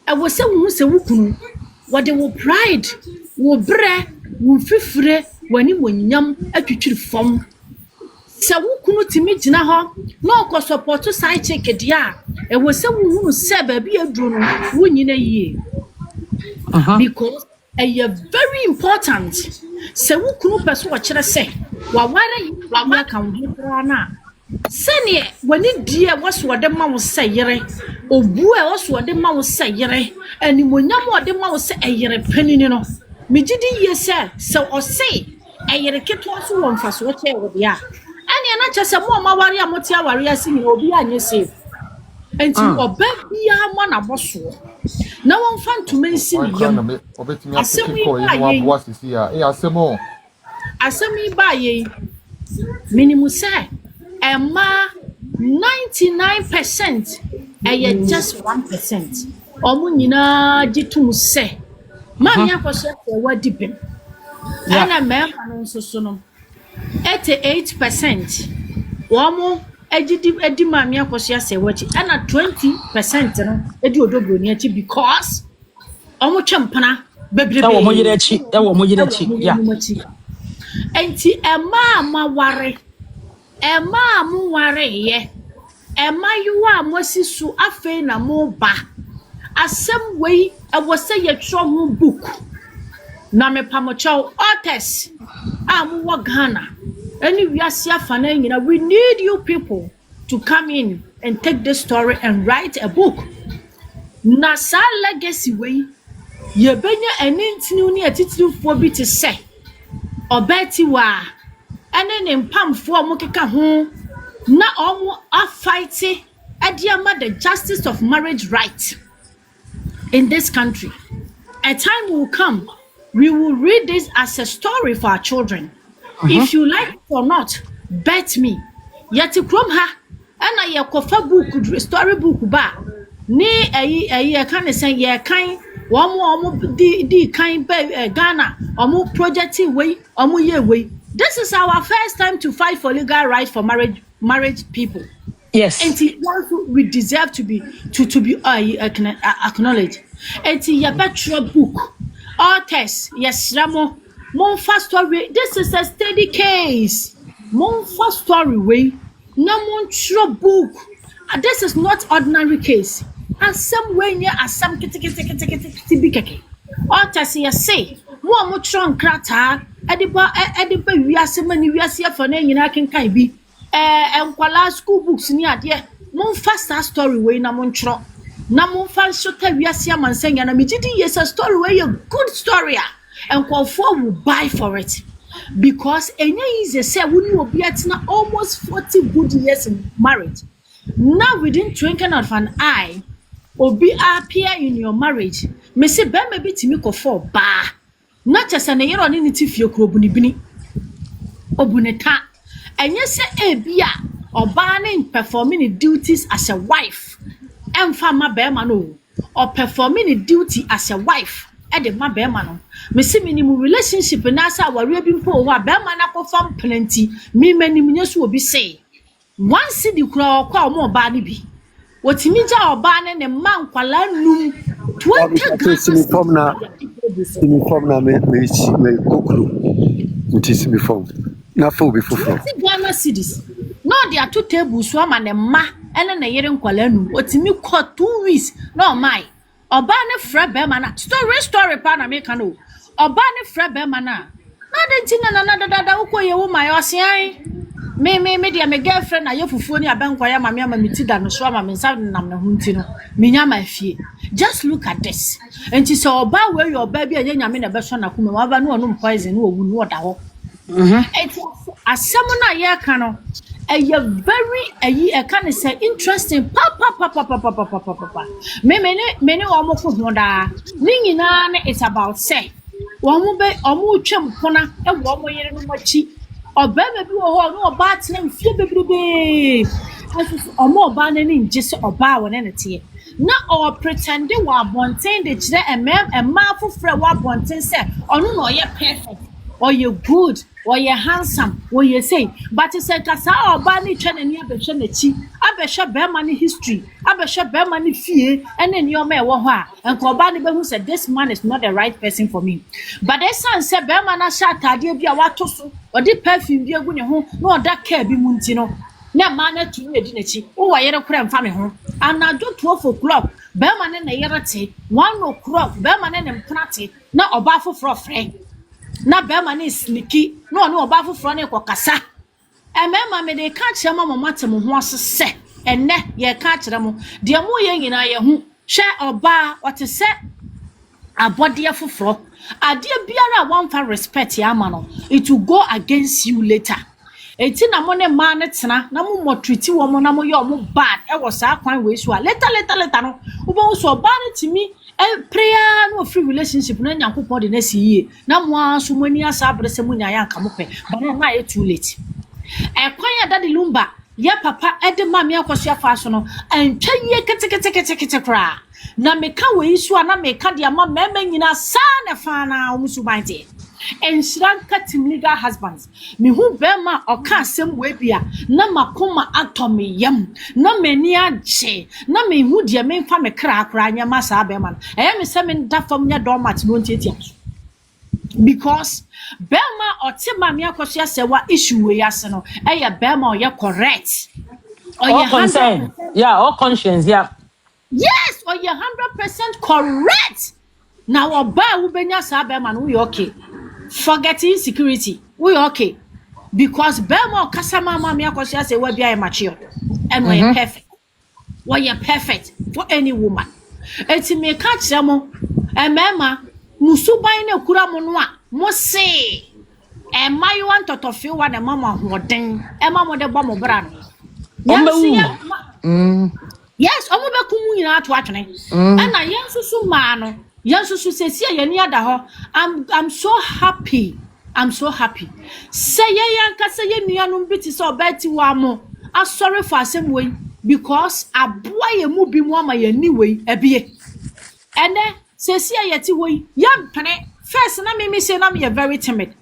e wo se wo se wo kunu wo de wo pride wo bre wo fifire wani wonyam atwitwiri fom se wo kunu timi gina ho na okọ support side check dia e wo se wo hunu se ba bi aduro no wo nyina yie because very important se wo kunu peso wo kire se wa ware kan ho na sene wani die waso de ma wo se yere obu e waso de ma wo se yere animonyam wo de ma wo se yere panini no megidi yese se o se yere keto so wo mfa so che wo dia ene na che se mo ma ware amoti aware asi ni obi anye se enti oba bia mo na boso na won fa ntumansi ni yam obetimi apiki ko ye no aboa sisi a asemi ba ye minimum say Emma 99% just 1%. Omu nyina jitum se. Mami akoso e wadipem. Ana me anu nsoso no. 88%. Omu edi mami akoso ase wachi. Ana 20% no edi Odo Bronii achi because omu twempana bebrebe. Ewo mo yire achi. Yeah. Enti Emma maware Emma mu ware ye Emma yuwa mosisu afe na mo ba asem wei e wo se ye tro ho book na me pamocho authors am wo Ghana any wiase afa na nyina we need you people to come in and take this story and write a book na sa legacy wei ye benya enintinu ni atitirifo bi te se obeti wa ene ne mpamfo mo keka ho na omo a fight adiama the justice of marriage right in this country. A time will come we will read this as a story for our children. If you like it or not, bet me yeti krom ha ana ye kofa book story book ba ni ayi kan say ye kan omo di kan Ghana omo project we omo ye we. This is our first time to fight for legal rights for marriage people. Yes. And we deserve to be acknowledged. And your better book, authors, yes, Ramo, mon fast story. This is a steady case. Mon fast story way. No mon true book. This is not ordinary case. And some way near as some kitty. Authors, yes, say, more trunk crata. ediba wiase mani wiase afa na nyina kenkan bi enkwala school books ni ade mon fast story we na mon tro na mon fa shota wiase amansanya na megidi yes story we a good story and call for will buy for it because enya easy say we obi atina almost 40 good years in marriage. Now within twinkling of an eye obi appear in your marriage me say be me bitimi ko for ba not just an year on in tifie krobuni bini obuneta enye se ebia oba na performing the duties as a wife emfa ma be ma no or performing the duty as a wife e de ma be ma no me see minimum relationship na sa ware bi mpo ho be ma na ko fam plenty me manim nyeso obi say once the kura kwa mo ba ni bi wotimi ja oba ne ne ma nkwala num 20 simi form na me kokuru nti simi form na fo bi foforo Ghana cities no there two tables so ma ne ma ene na yere nkwala num wotimi ko 2 weeks no mai oba ne fra be ma na story pa na me kan o oba ne fra be ma na de ntina na dada ukoye wo mai osian me dia me girlfriend na yefufuo ni abankwa ya mama ama mitida no so ama me nsa nam na hunti no minya ma fie just look at this and so oba we your baby anya nyame na be so na kuma wa ba no no poison no owu no oda ho asem na ye ka no very e can say interesting pa me o mo ko ho da ni nyina na it's about say wo mo be o mo twem pona e wo mo yere no machi obema bi wo ho no oba tena mfie bebrebe aso omo oba na ni nje se oba wo ne te na o pretend we abonten de kire emma fofre we abonten se onu no ye perfect or you good or you handsome or you say but you say kasa oba ni twa na ni abehwe na chi abehwe be ma ni history abehwe be ma ni fie ene ni o ma e wo ho a enko oba ni behu say this man is not the right person for me but they say be ma na sha tade bi a wato so odi perfume bi egu ne ho na oda ka bi mu nti no na ma na tu edi na chi wo wa yere kura mfa me ho anado 12 o'clock be ma na yere te 1 o'clock be ma na mpena te na oba foforo frɛ na be ma na sneaky no oba foforo na ekokasa emema me de ka kire mama matem ho asese enne ye ka kire mo de mo ye nyina ye hu hwe oba wote se abode foforo ade biara one for respect ya ma no it will go against you later enti na mo ne ma ne tena na mo treat wo mo na mo ye mo bad e wo sa kwan we so later no wo bo so oba ne timi prayer no free relationship na nyankopon de na siye na mo aso mani asa abrese mo nya ya nka mo pe but na e too late kwan ya dade lumba ya papa ede ma me akoso afa so no antwa ye kete kra na meka we isu ana meka de ama mema nyina sa na fa na omusu bante enshranka tim legal husbands me hu bema oka asem we bia na makoma atomi yam na mani agye na me hu de me mfa me kra anya ma sa bema me se me dafam nya domat no ntiatia because bema otima me akoso asewa issue we yase no bema oye correct oye concern yeah all conscience yeah yes oye 100% correct now oba wo benya sa bema no we okay forgetting security we okay because bema kasama ma me akoso asewa bia e mature and we perfect we are perfect for any woman eti me ka kire mo emema musuban na kura mo no a mo se mai wan totofe wa na mama hoden mo de bo mo bra no yes omo be kumu nyina ato atwene na yensusu ma no yensusu sesia ye ni ada ho I'm so happy say ye yanka say ye nuanum biti so obeti wa mo sorry for asem we because aboa ye mu bi mu ama ye ni we ebie ene sesia ye ti we yam pene first na me say na me very timid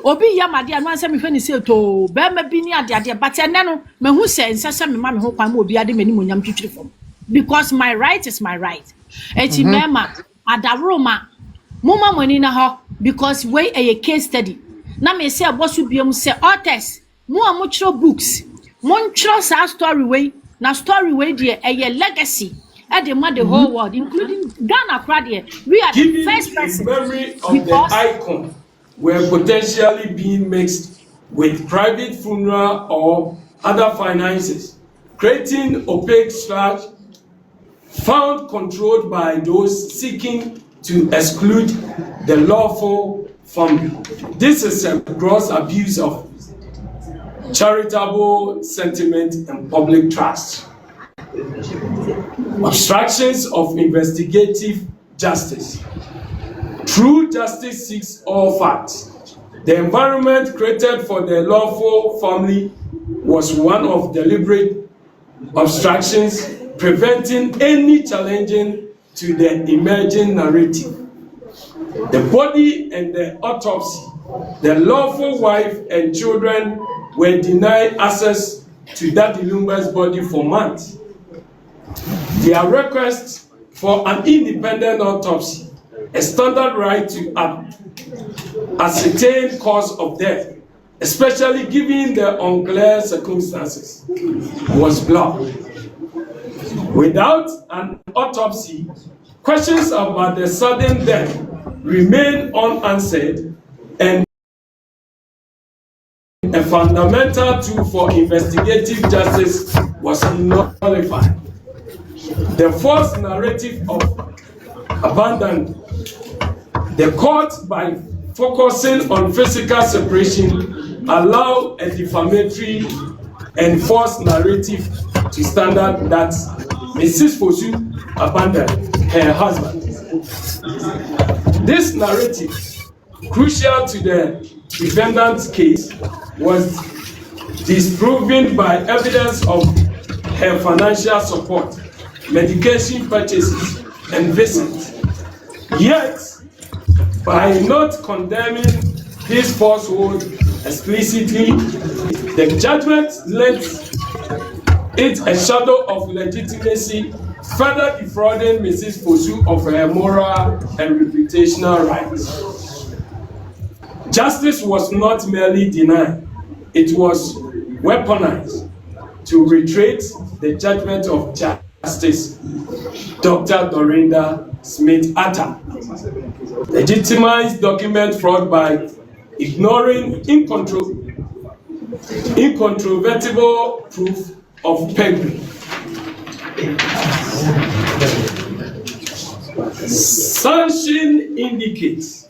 obi yamade anu anse me hwani say to be ma bi ni ade but ene no me hu say nsese me ma me ho kwan ma obi ade mani monyam twitwiri fom because my right is my right eti mema adaroma muma mani na ho because we a case study na me say abosu biam say authors mo amotro books mon tro sa story we na story we dey a legacy at the mother whole world including Ghana crowd here we are the first person memory of the icon were potentially being mixed with private funeral or other finances, creating opaque sludge found controlled by those seeking to exclude the lawful family. This is a gross abuse of charitable sentiment and public trust. Obstructions of investigative justice. True justice seeks all facts. The environment created for the lawful family was one of deliberate obstructions, preventing any challenging to the emerging narrative. The body and the autopsy, the lawful wife and children were denied access to Daddy Lumba's body for months. Their request for an independent autopsy, a standard right to ascertain cause of death, especially given the unclear circumstances, was blocked. Without an autopsy, questions about the sudden death remain unanswered, and a fundamental tool for investigative justice was nullified. The false narrative of abandonment. The court, by focusing on physical separation, allowed a defamatory and false narrative to stand out that Mrs. Fosu abandoned her husband. This narrative, crucial to the defendant's case, was disproven by evidence of her financial support, medication purchases, and visits. Yet, by not condemning this falsehood explicitly, the judgment lent it a shadow of legitimacy, further defrauding Mrs. Fosu of her moral and reputational rights. Justice was not merely denied, it was weaponized to retrace the judgment of Justice Dr. Dorinda Smith-Atta. Legitimized document fraud by ignoring incontrovertible proof of perjury. Sanction indicates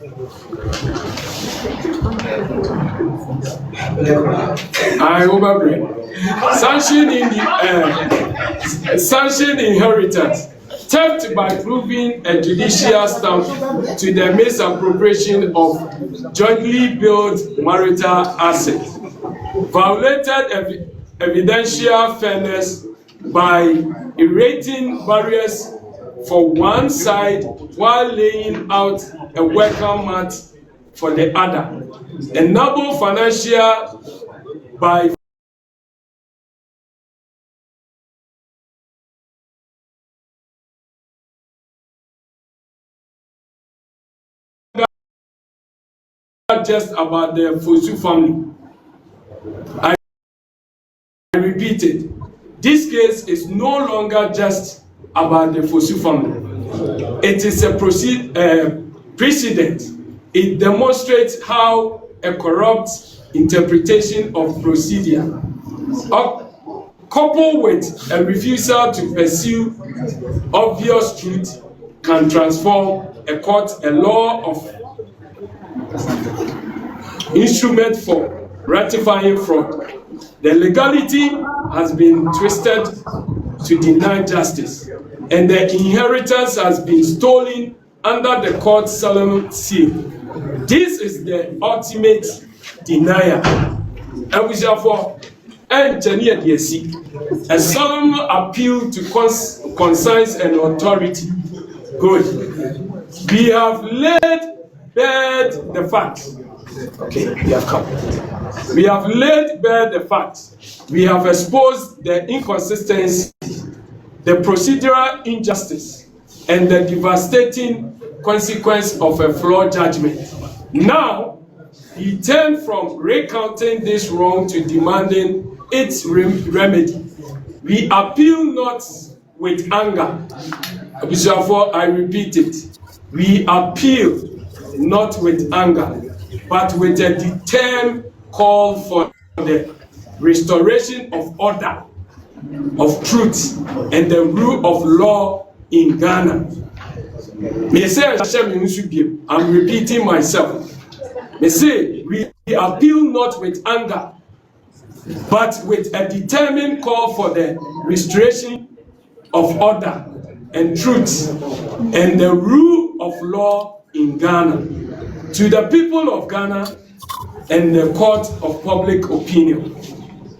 sanction inheritance. Theft by proving a judicial stamp to the misappropriation of jointly built marital assets. Violated evidential fairness by erecting barriers for one side while laying out a welcome mat for the other. Enable financial by just about the Fosu family. I repeat it. This case is no longer just about the Fosu family. It is a precedent. It demonstrates how a corrupt interpretation of procedure, coupled with a refusal to pursue obvious truth, can transform a court a law of instrument for ratifying fraud. The legality has been twisted to deny justice, and the inheritance has been stolen under the court's solemn seal. This is the ultimate denial. And we shall for engineer a solemn appeal to conscience and authority. Good. We have laid bare the facts. Okay, we have come. We have laid bare the facts. We have exposed the inconsistency, the procedural injustice, and the devastating consequence of a flawed judgment. Now, he turned from recounting this wrong to demanding its remedy. We appeal not with anger. Therefore, I repeat it. We appeal not with anger, but with a determined call for the restoration of order, of truth, and the rule of law in Ghana. I'm repeating myself. They say we appeal not with anger, but with a determined call for the restoration of order and truth and the rule of law in Ghana. To the people of Ghana and the court of public opinion,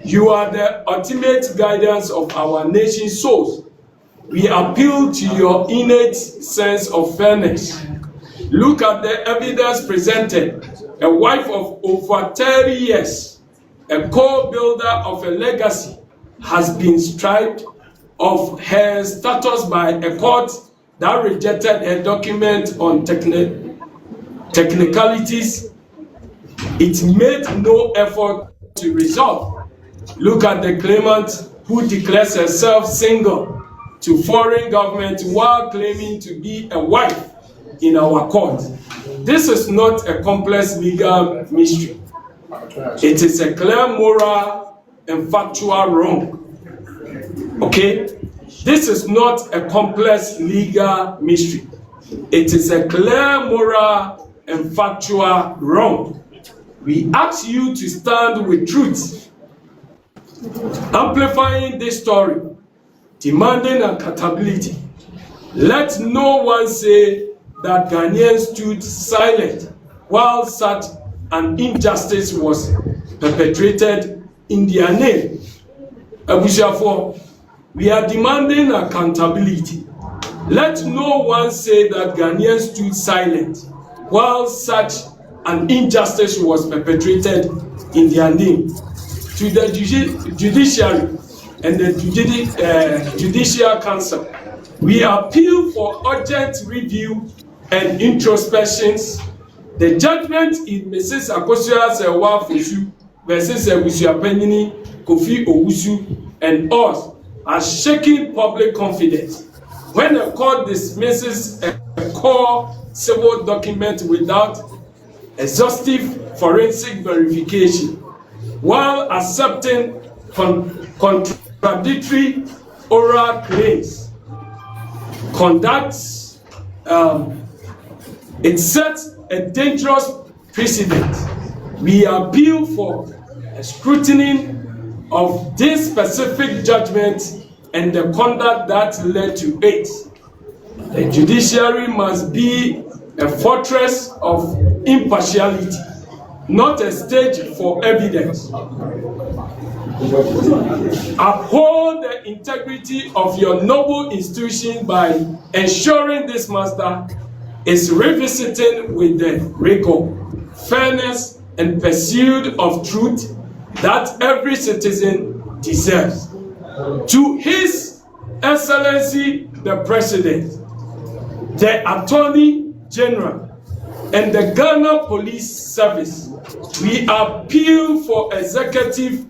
you are the ultimate guidance of our nation's souls. We appeal to your innate sense of fairness. Look at the evidence presented. A wife of over 30 years, a co-builder of a legacy, has been stripped of her status by a court that rejected a document on technicalities. It made no effort to resolve. Look at the claimant who declares herself single to foreign government while claiming to be a wife in our court. This is not a complex legal mystery. It is a clear moral and factual wrong. Okay? This is not a complex legal mystery. It is a clear moral and factual wrong. We ask you to stand with truth, amplifying this story, demanding accountability. Let no one say that Ghanaians stood silent while such an injustice was perpetrated in their name. Abusiafo, we are demanding accountability. Let no one say that Ghanaians stood silent while such an injustice was perpetrated in their name. To the judiciary and the Judicial Council, we appeal for urgent review and introspections. The judgment in Mrs. Akosua Sewa Fosu versus Abusuapanyini Kofi Owusu and us has shaken public confidence. When a court dismisses a core civil document without exhaustive forensic verification, while accepting contradictory oral claims, conducts it sets a dangerous precedent. We appeal for a scrutiny of this specific judgment and the conduct that led to it. The judiciary must be a fortress of impartiality, not a stage for evidence. Uphold the integrity of your noble institution by ensuring this matter is revisiting with the rigor, fairness, and pursuit of truth that every citizen deserves. To His Excellency the President, the Attorney General, and the Ghana Police Service, we appeal for executive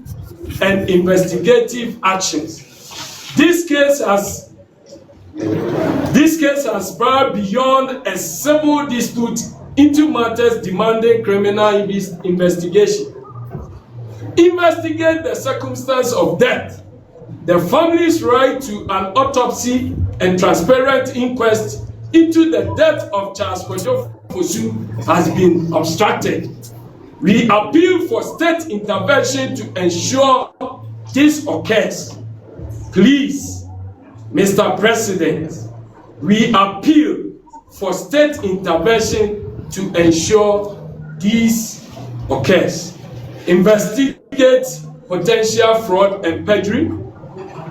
and investigative actions. This case has spread beyond a civil dispute into matters demanding criminal investigation. Investigate the circumstance of death. The family's right to an autopsy and transparent inquest into the death of Charles Kojo Fosu has been obstructed. We appeal for state intervention to ensure this occurs. Please, Mr. President, we appeal for state intervention to ensure this occurs. Investigate potential fraud and perjury,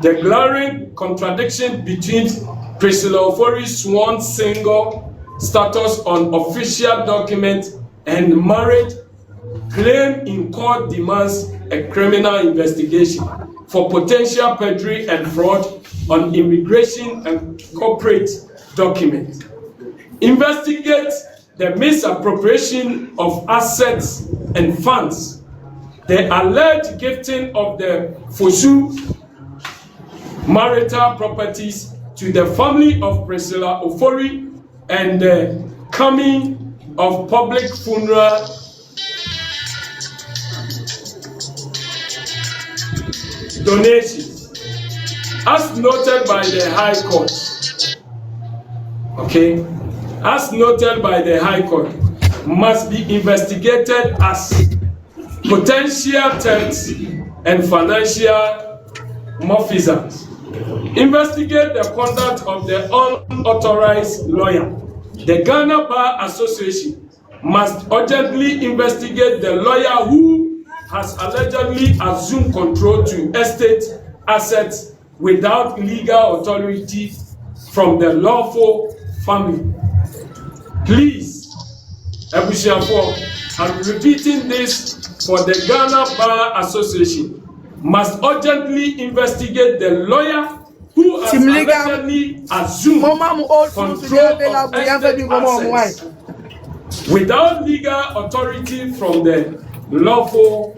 the glaring contradiction between Priscilla Ofori's sworn single status on official document and marriage claim in court demands a criminal investigation for potential perjury and fraud on immigration and corporate documents. Investigate the misappropriation of assets and funds, the alleged gifting of the Fosu marital properties to the family of Priscilla Ofori, and the coming of public funeral donations, as noted by the High Court. Okay, as noted by the High Court, must be investigated as potential thefts and financial malfeasance. Investigate the conduct of the unauthorized lawyer. The Ghana Bar Association must urgently investigate the lawyer who has allegedly assumed control to estate assets without legal authority from the lawful family. Please, Ebusiafo, I'm repeating this for the Ghana Bar Association, must urgently investigate the lawyer who has allegedly assumed control of estate assets without legal authority from the lawful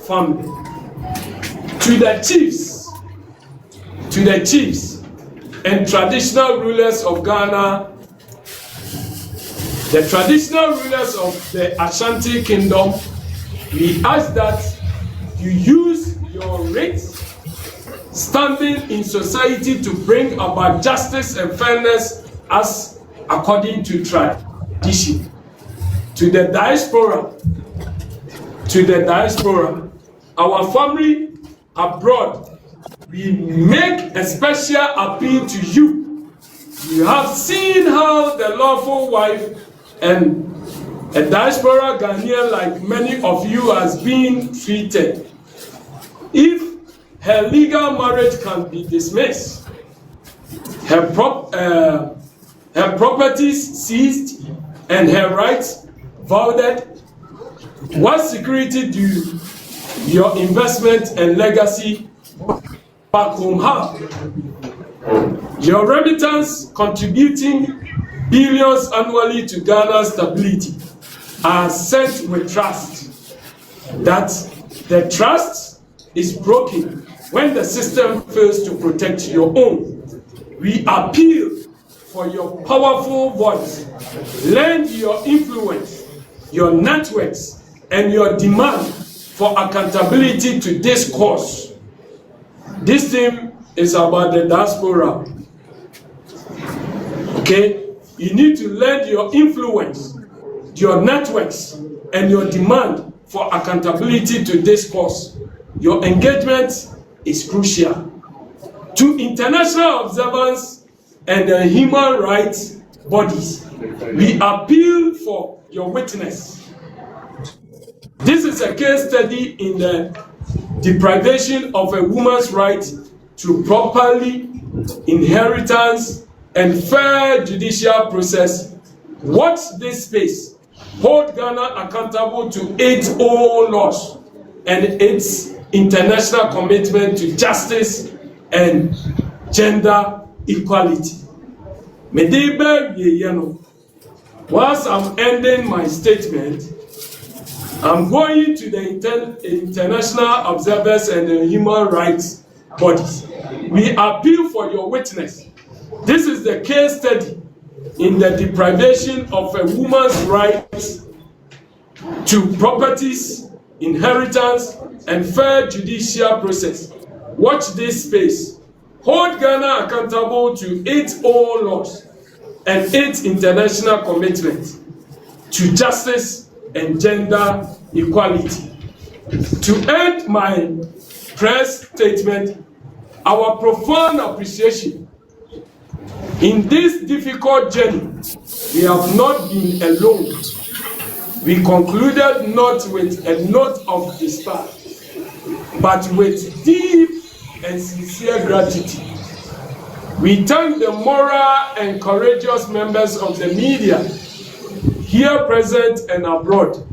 family. To the chiefs and traditional rulers of Ghana, the traditional rulers of the Ashanti Kingdom, we ask that you use your rights standing in society to bring about justice and fairness as according to tradition. To the diaspora, our family abroad, we make a special appeal to you. You have seen how the lawful wife and a diaspora Ghanaian like many of you has been treated. If her legal marriage can be dismissed, her properties seized, and her rights voided, what security do your investment and legacy back home have? Your remittance contributing billions annually to Ghana's stability are sent with trust. That the trust is broken when the system fails to protect your own. We appeal for your powerful voice. Lend your influence, your networks, and your demand for accountability to this cause. This thing is about the diaspora. Okay? You need to lend your influence, your networks, and your demand for accountability to this cause. Your engagement is crucial. To international observers and the human rights bodies, we appeal for your witness. This is a case study in the deprivation of a woman's right to properly inheritance and fair judicial process. Watch this space. Hold Ghana accountable to its own laws and its international commitment to justice and gender equality. Whilst I'm ending my statement, I'm going to the international observers and the human rights bodies. We appeal for your witness. This is the case study in the deprivation of a woman's rights to properties, inheritance, and fair judicial process. Watch this space. Hold Ghana accountable to its own laws and its international commitment to justice and gender equality. To end my press statement, our profound appreciation. In this difficult journey, we have not been alone. We concluded not with a note of despair, but with deep and sincere gratitude. We thank the moral and courageous members of the media here present and abroad.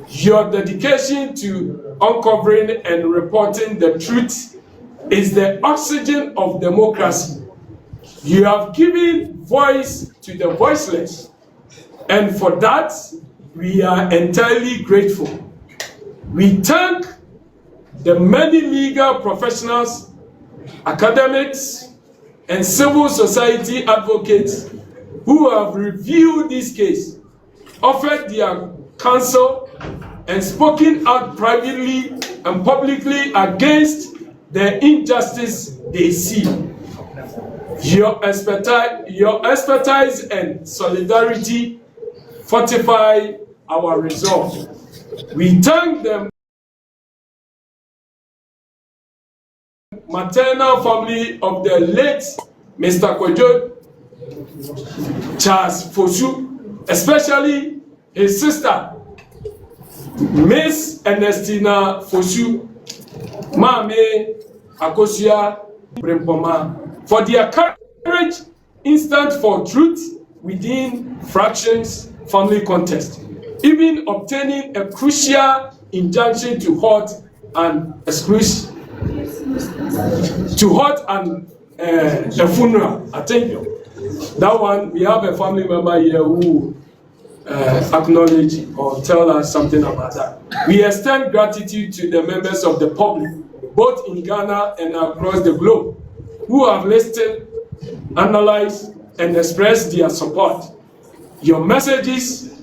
Your dedication to uncovering and reporting the truth is the oxygen of democracy. You have given voice to the voiceless, and for that, we are entirely grateful. We thank the many legal professionals, academics, and civil society advocates who have reviewed this case, offered their counsel, and spoken out privately and publicly against the injustice they see. Your expertise and solidarity fortify our resolve. We thank the maternal family of the late Mr. Kojo Charles Fosu, especially his sister, Miss Ernestina Fosu, Mame Akosia Brempoma, for their courage instant for truth within fractions family contest, even obtaining a crucial injunction to halt and exclusion, to halt and a funeral. I think that one, we have a family member here who acknowledge or tell us something about that. We extend gratitude to the members of the public, both in Ghana and across the globe, who have listened, analyzed, and expressed their support. Your messages,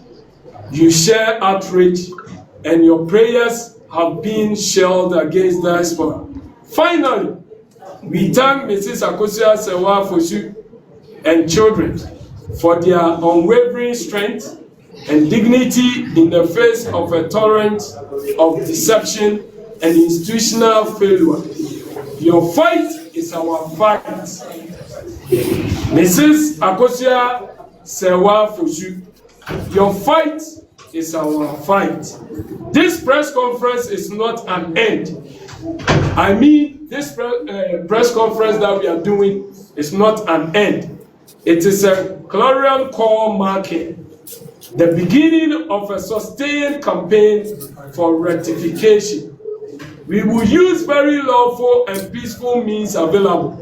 you share outrage, and your prayers have been shelled against diaspora. Finally, we thank Mrs. Akosia Sewa Fosu and children for their unwavering strength and dignity in the face of a torrent of deception and institutional failure. Your fight is our fight. Mrs. Akosia Sewa Fosu, your fight is our fight. This press conference is not an end. I mean, this press conference that we are doing is not an end. It is a clarion call marking the beginning of a sustained campaign for rectification. We will use very lawful and peaceful means available.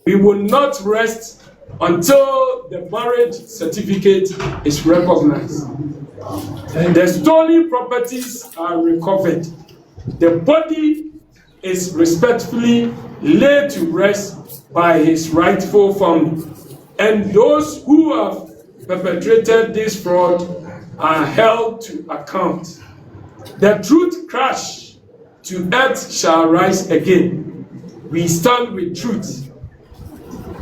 We will not rest until the marriage certificate is recognized. The stolen properties are recovered. The body is respectfully laid to rest by his rightful family. And those who have perpetrated this fraud are held to account. The truth crash to earth shall rise again. We stand with truth.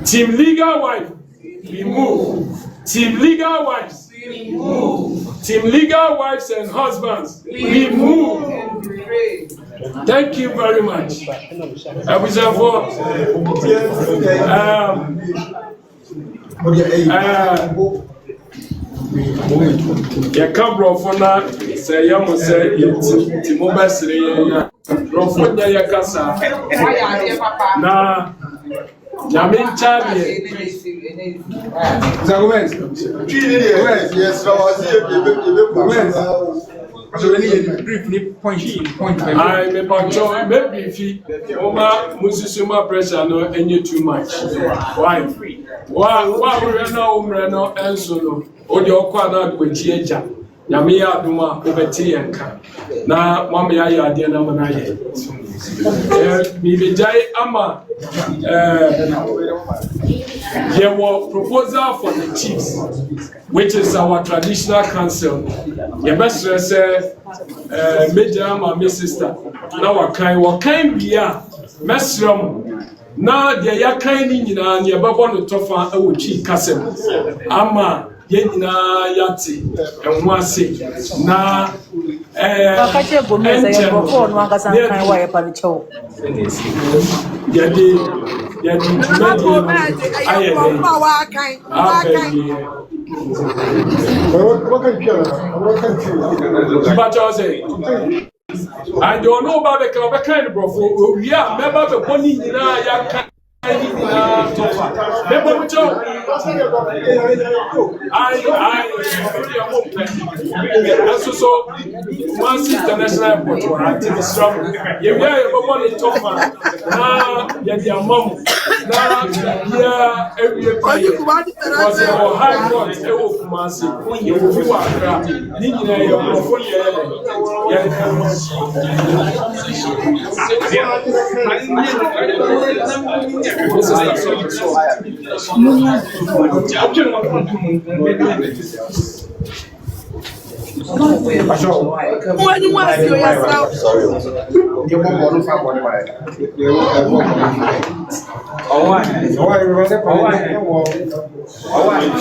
Team Legal Wife, we move. Team Legal Wives, we move. Team Legal Wives and Husbands, we move. Thank you very much. Yɛka brɔfo na sɛ yɛmo sɛ yɛti mo bɛsere yɛn brɔfo nyɛ yɛkasa na nyame nkyɛ I me pancho maybe fi oma mususuma pressure no any too much. Why we na umre no enso no odi okwa na adwechi eja nyame ya aduma obeti yenka na mama ya ya ade na mana ye mi bejai ama there was proposal for the chiefs, which is our traditional council. Your best say, Major my sister. Now what kind we are, Mesram. Now the Yakaini in your Babon Tofa, a chief castle. Ama Yenina Yati, and Wasi. Now, I don't know about the kind of bro. Yeah, remember the money in so once international airport or activist travel. You are talk your mom. Now, every because your high court, you will When you want to yourself.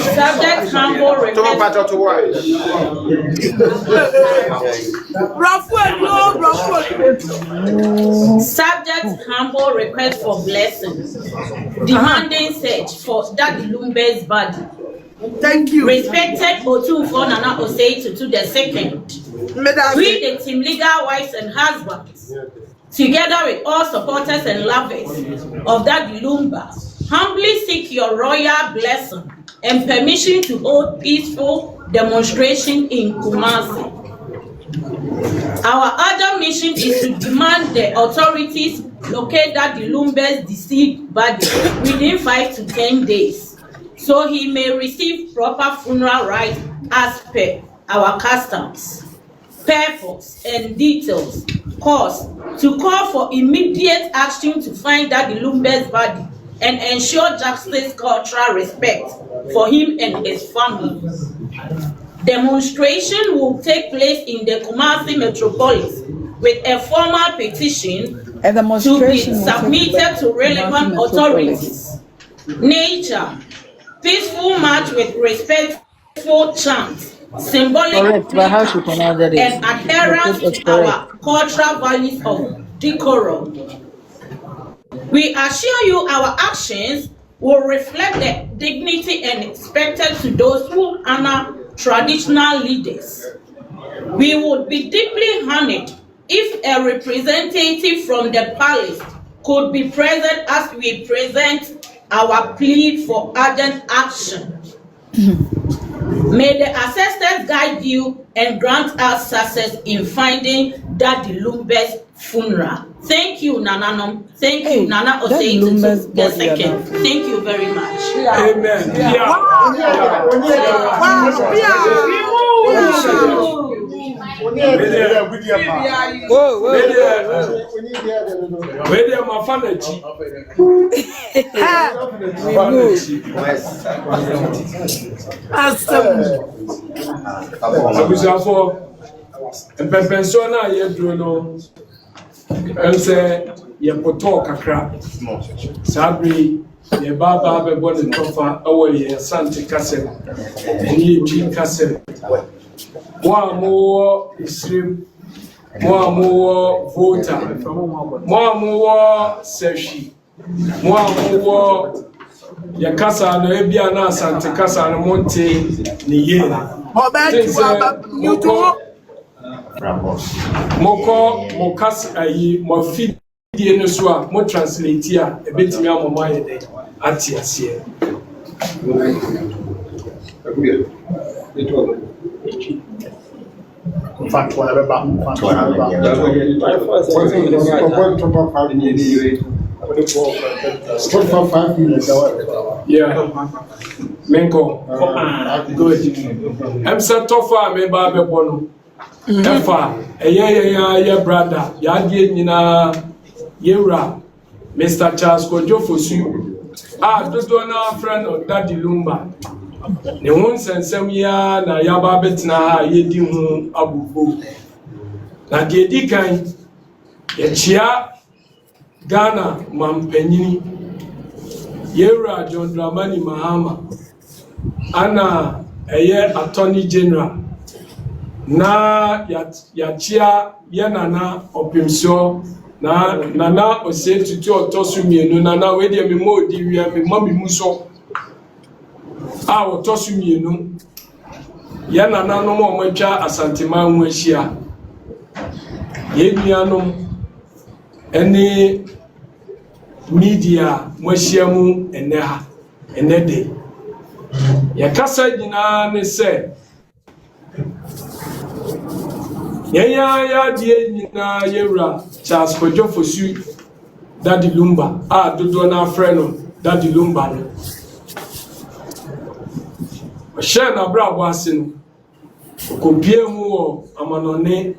Subject humble request. Subject humble request for blessings. Demanding search for Daddy Lumbe's body. Thank you. Respected Otunfo Nana Osei to the second. We the team legal wives and husbands, together with all supporters and lovers of Daddy Lumba, humbly seek your royal blessing and permission to hold peaceful demonstration in Kumasi. Our other mission is to demand the authorities locate Daddy Lumbe's deceased body within 5 to 10 days, so he may receive proper funeral rites as per our customs. Purpose and details. Cause to call for immediate action to find Daddy Lumbe's body and ensure justice, cultural respect for him and his family. Demonstration will take place in the Kumasi metropolis with a formal petition to be submitted to relevant authorities. Nature. Peaceful march with respectful chants, symbolic and adherence to our cultural values of decorum. We assure you our actions will reflect the dignity and expected to those who honor traditional leaders. We would be deeply honored if a representative from the palace could be present as we present our plea for urgent action. May the ancestors guide you and grant us success in finding Daddy Lumbe's funeral. Thank you, Nananom. Thank you, Nana Osei the second. Thank you very much. Amen. Ye poto kakra sabri ye baba be body tofa awo ye sante kasem eni twi kasem wa mo isrim mo voter mo seshi mo ye kasa no ebia na sante kasa no monte ni ye moko mokas ayi mo fidie no so a mo translate a ebetimi amoma ye dey ati asie yeah menko good I'm so tough me ba be bono efa eye brother ya die nyina yewra Mr. Charles Kojofosu dodo na friend of Daddy Lumba ne won sensem ya na ya ba betina ha yedi hu abubo na de di kan ye chia Ghana mampanyini yewra John Dramani Mahama ana Attorney General na ya chia ye nana opimso na nana ose tutu otosu mienu nana we de me modi wi me mami muso otosu mienu ye nana no mo matwa asantema hu ahia ye nuanom ene media mo ahia mu ene ha ene de ya kasa nyina ne se ya die nyina yewra Charles Kojofosu Daddy Lumba dodo na friend Daddy Lumba no share na brabo ase no ko bie hu wo amanone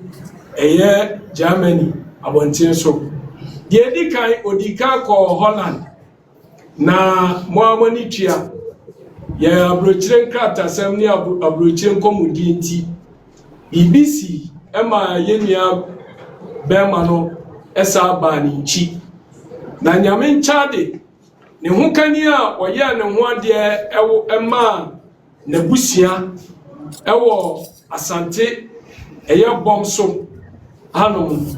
Germany abontin so die di kan odika ko Holland na moamani tua ya abrochire nkrata sem ni abrochire komudi nti BBC ema yenia bema no esa ba ni nchi na nyame nchade ne ho kani a oye ne ho ade ewo ema na busia ewo asante eye bom so hanom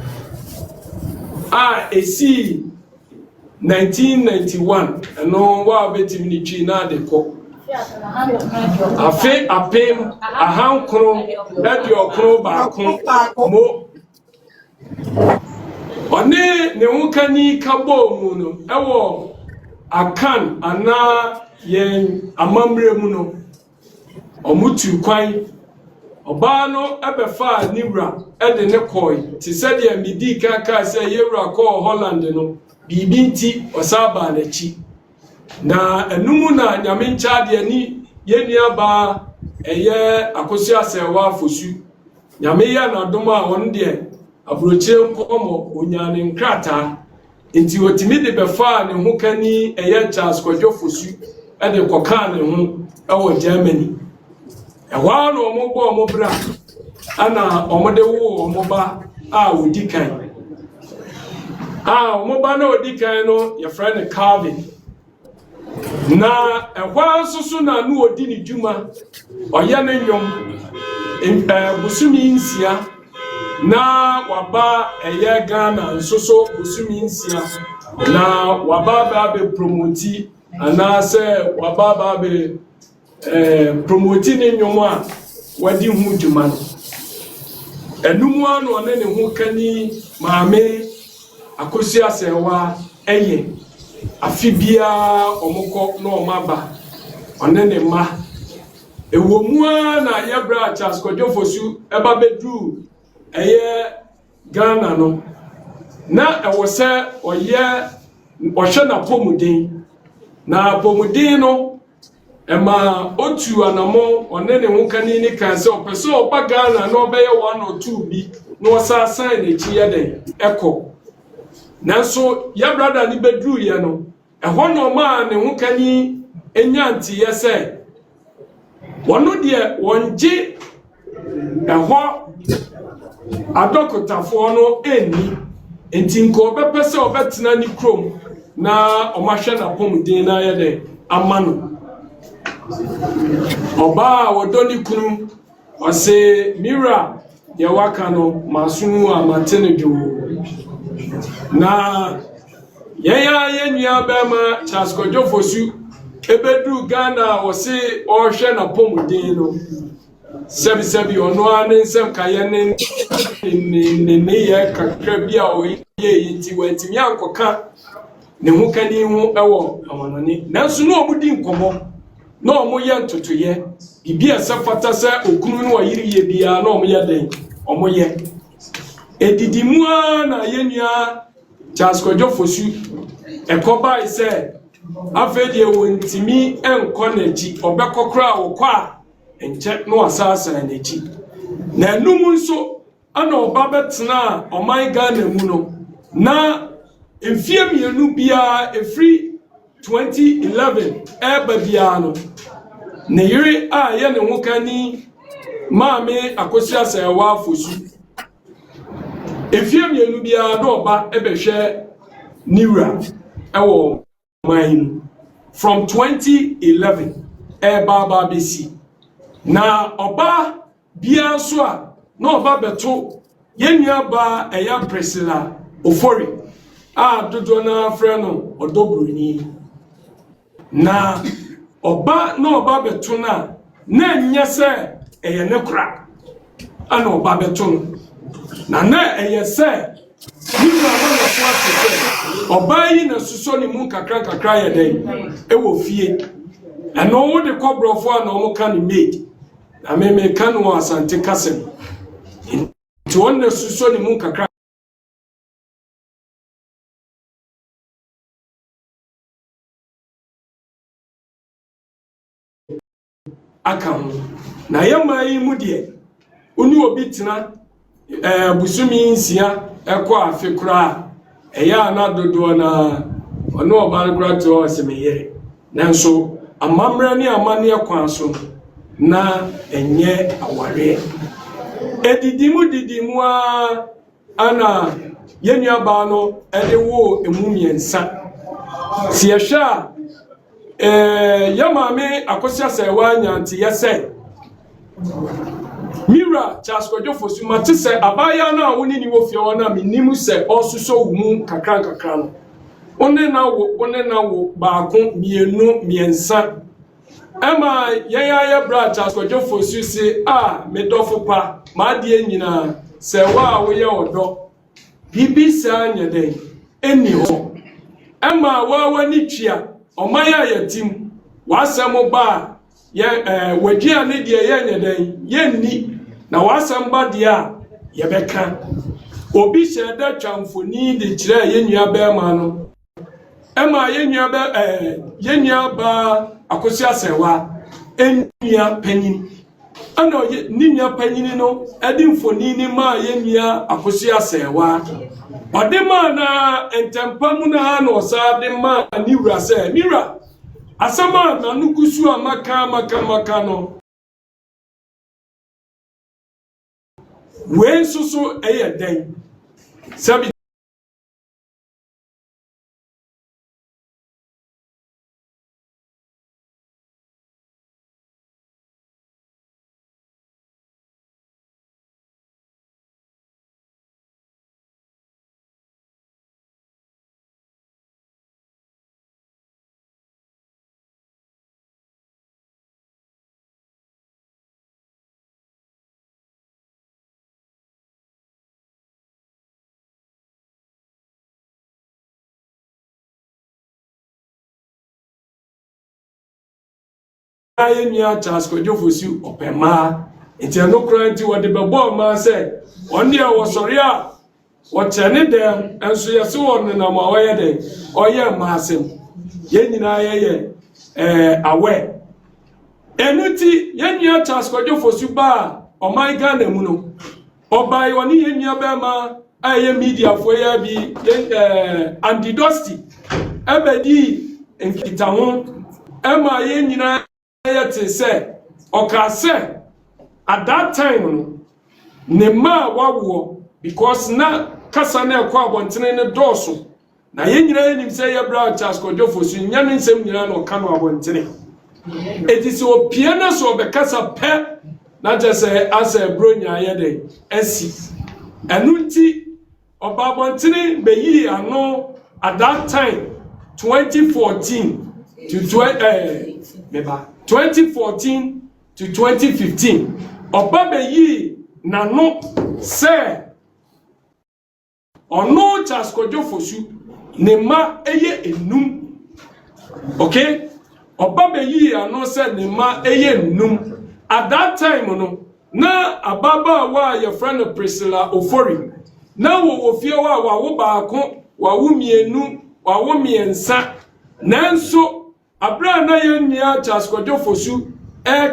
a esi 1991 eno wa betim ni twi na de ko afe apem ahankro edi okro ba ko mo one ne ho kani kabo mu no ewo akan ana yen amamre mu no omutu kwan oba no ebefa niwra ede ne koi ti sede amidi kaka se yewra ko Holland no bibi nti osaba na chi na enumu na nyame nchade ni yenia ba eye akosi asewa afosu nyame ya na doma won de abroche nkomo onyane nkrata nti otimi de befa ne ho kani eye Charles Kwadwo fosu ede koka ne ho ewo Germany ewa no mo bo mo bra ana omode wo mo ba a wodi kan mo ba na wodi kan no your friend Calvin na ewa susu na no odi ni djuma oye ne nyom busumi nsia na waba eye Ghana nsoso busumi nsia na waba ba be promoti ana se waba ba be promoti ne nyom a wadi hu djuma no enumu anu ne hu kani maame akosi asewa eye afibia omukọ na omaba onene ma ewomua na yebra Charles Kwadwo fosu eba bedru eye Ghana no na ewose oye ohwe na pomuden na pomuden no ema otu anamo onene hukani ni kanse opeso oba Ghana no obeye 1 or 2 bi no osasan na chi yeden eko nanso ya brother ni bedru ye no eho no ma ne hukani enyanti yese wono de wonje eho adokotafo no eni enti nko obepese obetena ni krom na omahwe na pomuden na yede amano oba wodoni kunu ose mira ye waka no masunu amatene jo na yaya yenua bema Charles Kwadwo fosu ebedu Ghana ose ohwe na pomuden no sebi ono ane nsem kaye ne ye kakra bia o ye yiti wantimi ankoka ne ho kani ho ewo amanone nanso no omudi nkomo na omoye ntotoye bibia sefata se okunu no ayiri ye bia na omoye den omoye edidimua na yenua Charles Kwadwo fosu ekoba ise afedie wontimi enko naji obekokra wokwa enche no asasa naji na enum nso ana oba betena oman Ghana mu no na emfie mienu bia efri 2011 eba bia no ne yiri a ye ne hukani maame akosi asewa afosu efie mienu bia do oba ebehwe niwra ewo man from 2011 eba besi na oba bia so a na oba beto yenua ba eya Priscilla Ofori a dodo na freno Odo Bronii na oba na oba beto na nya se eye ne kura ana oba beto na eye se nipa na so atete oba yi na suso ni mu kakra ye den ewo fie eno wo de kobrofo na omo ka ni maid na me ka no asante kasem nti won na suso ni mu kakra akam na yama yi mu de oni obi tena busumi nsia ekọ afekura eya na dodo na ono oba grato asemeye nanso amamra ni amane kwan so na enye aware didimu ana yenua ba no ede wo emu miensa si ehwa yamame akosia sewa nyanti yese mira chaskojo fosu mate se abaya na woni ni wo fie wona minimu se osuso wumu kakra no one na wo baako mienu miensa ema yaya bra chaskojo fosu se medofo pa ma de nyina se wa wo ye odo bibi sa nyede eni ho ema wa ni twia omaya yatim wasem ba ye wagia ne de ye nyede ye ni na wasem ba de a ye beka obi sheda twamfoni de kire ye nua ba ma no ema ye nua ba akosi asewa enua panyin ana ni nua panyin no edi mfoni ni ma ye nua akosi asewa ode ma na entempamu na no sa de ma ni wura se mira asama na nukusu amaka no we susu den sabi aye nua chaskojo fosu opema entiano kranti wode bebo ma se onde a wo sori a wo chene dem enso yese won na ma waye de oye ma asem ye nyina ye awe enuti ye nua chaskojo fosu ba o my Ghana mu no obai woni ye nua ba ma aye media fo ya bi Andy Dusty ebedi enkita ho ema ye nyina yet say okase at that time no ne ma wawo because na kasa na ekwa abontene ne doso na ye nyina ye nim say ye bra chaskojo fosu nya ne nsem nyina no ka no abontene etisi opie na so be kasa pe na just say asa bronya ye de esi enunti oba abontene be yi ano at that time 2014 to 2014 to 2015 obabe yi na no se ono chaskojo fosu ne ma eye enum okay obabe yi ano se ne ma eye enum at that time no na ababa wa your friend Priscilla Ofori na wo ofie wa wo baako wa wo mienu wa wo miensa nanso abra na yenua chaskojo fosu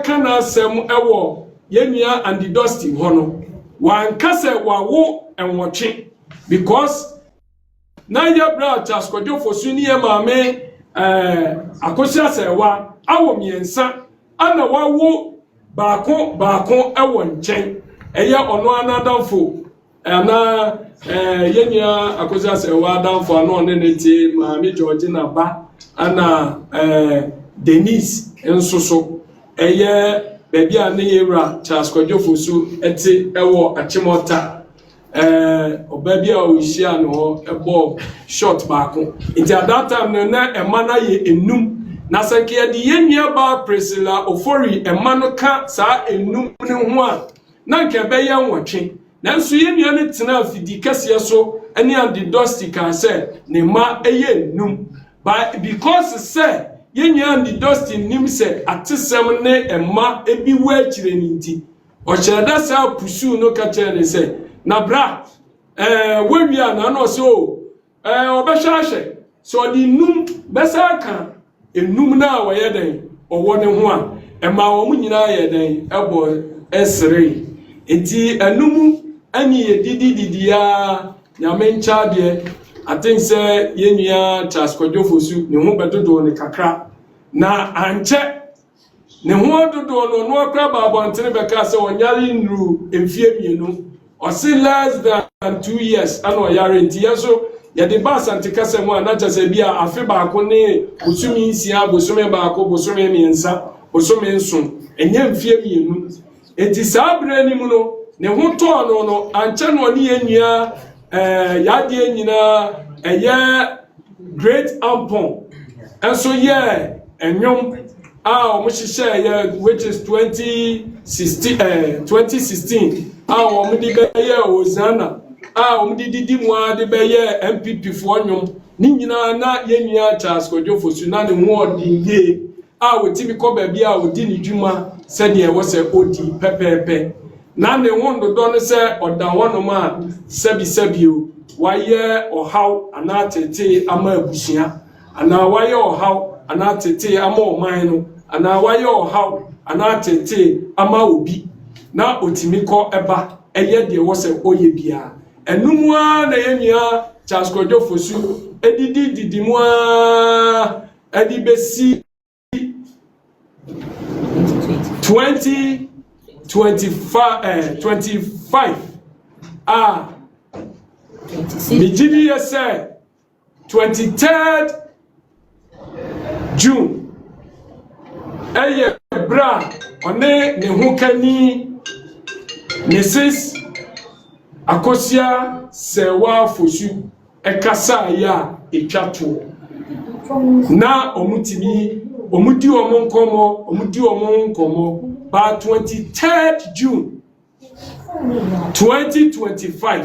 kana asem ewo yenua Andy Dusty hono wankase wawo enwoche because na yebra chaskojo fosu ni maame akosi asewa awo miensa ana wawo baako ewo nchen eye ono anadamfo na yenua akosi asewa damfo ano ne neti maame Georgina ba ana Denise ensoso eye baby a ne yewra chaskojo fosu eti ewo achimota obabi a ohia no ho ebo short baako nti at that time na emana ye enum na sanke de yenua ba Priscilla Ofori emano ka saa enum ne ho a na nke be ye nwotwe nanso yenua ne tena afidi kase so ene Andy Dusty ka se ne ma eye enum because say yenua Andy Dusty nim say atesem ne emma ebi wa akire ninti o kyereda sa pusu no ka kyere say na bra wewia na no so obehwahwe so di num besa ka enum na wo yeden owo ne ho a emma wo nyina yeden ebo esre enti enum ani yedidi ya nyame ncha de I think say yenua chaskojo fosu ne ho bedodo ne kakra na anche ne ho dodo no akra ba abontere beka se onyare nru emfie mienu o se less than 2 years ana oyare nti yeso ye de ba asante kase mu ana chase bia afi ba ko ne bosumi nsia bosumi ba ko bosumi miensa bosumi nson enye mfie mienu enti sabre ni mu no ne ho to no anche no ne enua yade nyina eye great ampon enso ye enwom which is 2016 omudi beye Ozana omudi didi mu ade beye MPP fo nwom ni nyina na yenua Charles Kojofosu na ne ho odinge wotimi ko ba bia odi ni dwuma se de wo se odi pepepe na ne wondo do no se odan wonom a sabisabio waye ohaw anatete ama abusua ana waye ohaw anatete ama oman no ana waye ohaw anatete ama obi na otimi ko eba eye de wo se oye bia enum a na yenua Charles Kojofosu edidi mu a edibesi 25 Mijini yese 23rd June eye bra one ne hukani Mrs. Akosia Sewa Fosu ekasa ya etwato na omudi omonkomo by 23rd June 2025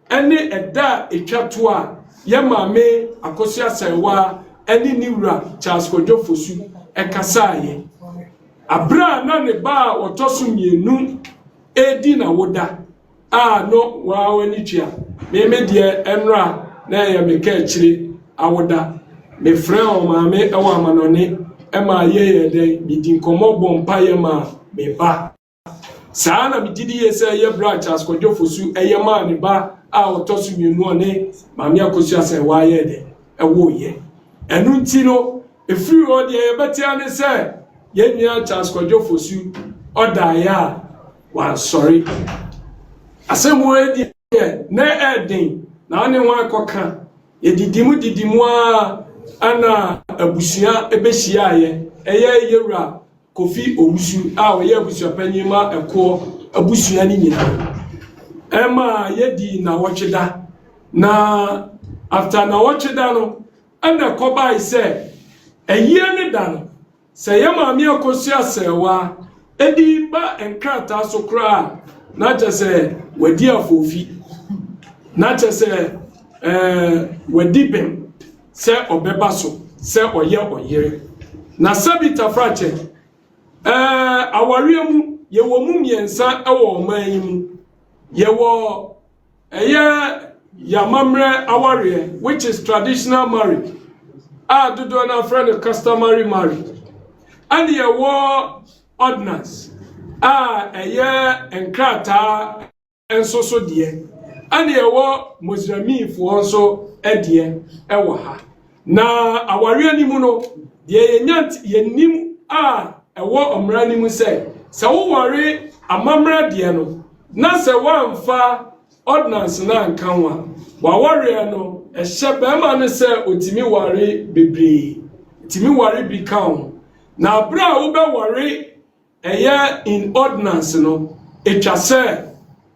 ene eda etwato a ye maame Akosia Sewa ene niwura Charles Kojofosu ekasa ye abra na ne ba otoso mienu edi na woda no wa wani tua me de enra na ya meka akire awoda me frɛ o maame e wa manone e ma ye de bidin komo bompa ye ma me ba saa na bididi ye sɛ ye bra Charles Kojofosu eye ma ne ba otoso mienu one maame Akosia Sewa ye de e wo ye enu nti no efiri o de ye betia ne sɛ ye nua Charles Kojofosu oda ya wa sorry asemu edi na eden na ne ho akoka didimu ana abusua ebehia ye eye yewura Kofi Owusu oye abusua panyima eko abusua ni nyina ema yedi na wocheda na after na wocheda no ana kobai se eye ne da no se ye maame Akosia Sewa edi ba enkrata so kra na chese wadi afofi na chese wadi bem se obeba so se oye oyere na sabita frache awariamu ye wo mu miensa ewo oman mu ye wo yamamre aware which is traditional marriage dodo na friend customary marriage and ye wo ordinance enkrata ensoso de and ye wo Muslimif fo so de ewo ha na aware animu no de yenim ewo omra animu se wo ware amamra de no na se wamfa ordinance na nkanwa wa ware no ehye bema ne se otimi ware bebre otimi ware bi kan na bra wo be ware in ordinance no etwase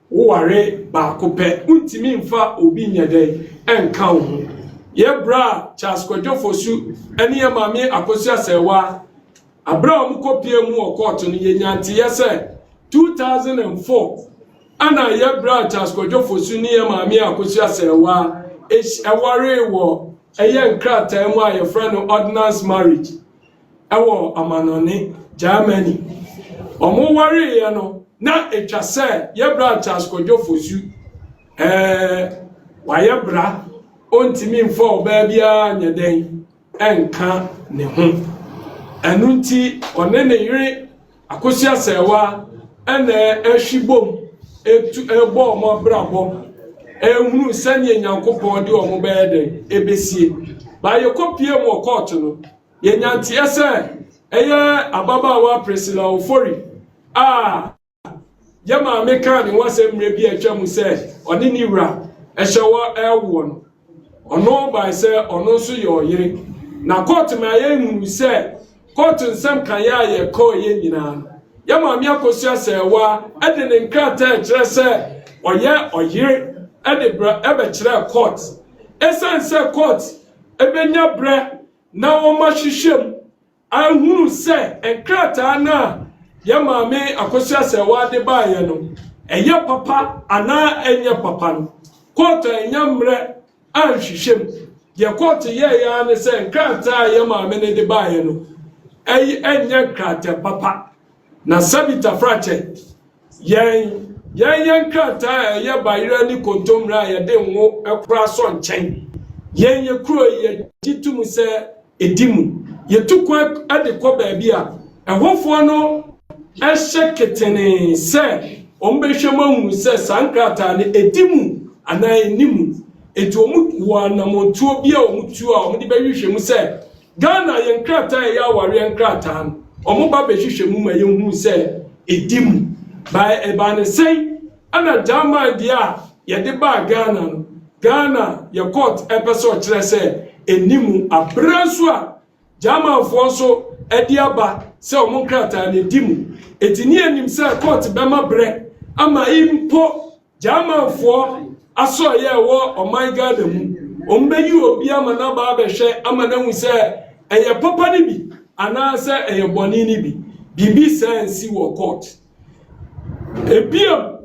wo ware ba kopɛ untimi mfa obi nyade enka wo ye bra Charles Kojofosu ene ye maame Akosia Sewa abra omukopie mu okoto no ye nyanti ye se 2004 ana ye bra Charles Kojofosu ne ye maame Akosia Sewa eware wo eye nkrata mu aye friend ordinance marriage ewo amanone Germany omo ware ye no na etwase ye bra Charles Kojofosu wa ye bra ontimi mfo oba bia nyeden enka ne ho enu nti one ne yire Akosia Sewa ene ehwibom etu ebo omo brabo ehunu sanye Nyankopon de omo be de ebesie ba ye kopie mu court no ye nyantie se eye ababaawa Priscilla Ofori yama meka ni wasem mre bi atwa mu se oni ni wura ehyewo ewo no ono ba se ono so ye oyire na court ma ye mu se court nsem kan ya ye ko ye nyina yama mi akosu ase wa ede ne nkrata e kire se oye oyire ede bra ebe kire court esense court ebenya bre na wo ma hwehwem ahunu se nkrata na yama me akosu ase wa de ba ye no eye papa ana enye papa no court enya mre anhwehwem ye court ye ya ne se nkrata yama me ne de ba ye no enye nkrata papa na sabita frache yen nkrata ye bayira ni kontomra ye de nwo ekura so nchen yen ye kuro ye titum se edimu ye tukwa ade ko ba bia ehofo no ehye ketene se ombehwemahu se sankrata ne edimu ana enimu etu omu wana motuo bia omutu a omde behwehwemu se Ghana yen krata ya ware nkrata no omo ba behwehwemu ma yehu se edimu ba ebane sei ana dama dia ye de ba Ghana no Ghana ye court epeso kire se enimu abranso a jama fo so edi aba se omo nkrata na edimu etini enim se court bema bre ama impo jama fo aso ye wo oman Ghana mu ombeyi obi ama na ba behwe ama na hu se eye papa ni bi ana se eye boni ni bi bibi sense wo court ebiem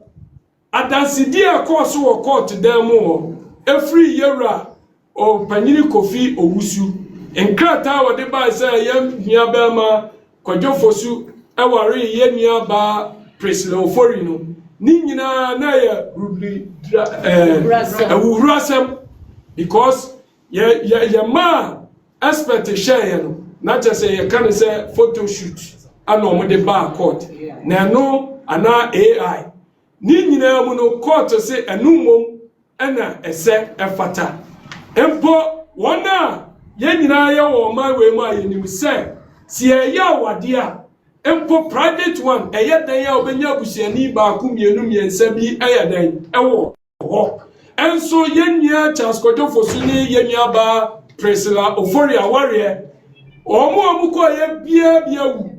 adansidi akoso wo court dem mo every year o panyiri Kofi Owusu enkrata wo de ba se ye nua ma kwadwofosu eware ye nua ba Priscilla Ofori no ni nyina na ye rubli ewurasem because ye ma expert share no na just say ye can say photo shoot ana omo de ba court na no ana AI ni nyina mu no court say enumom ana ese efata empo wona ye nyina ye wo ma we ma ye nim say si ye awade a empo private one eye dan ya obenya abusiani ba ku mienu miensa bi eye dan ewo ho enso ye nua chaskojo fosuni ye nua ba Priscilla Ofori aware omo ko ye bia wu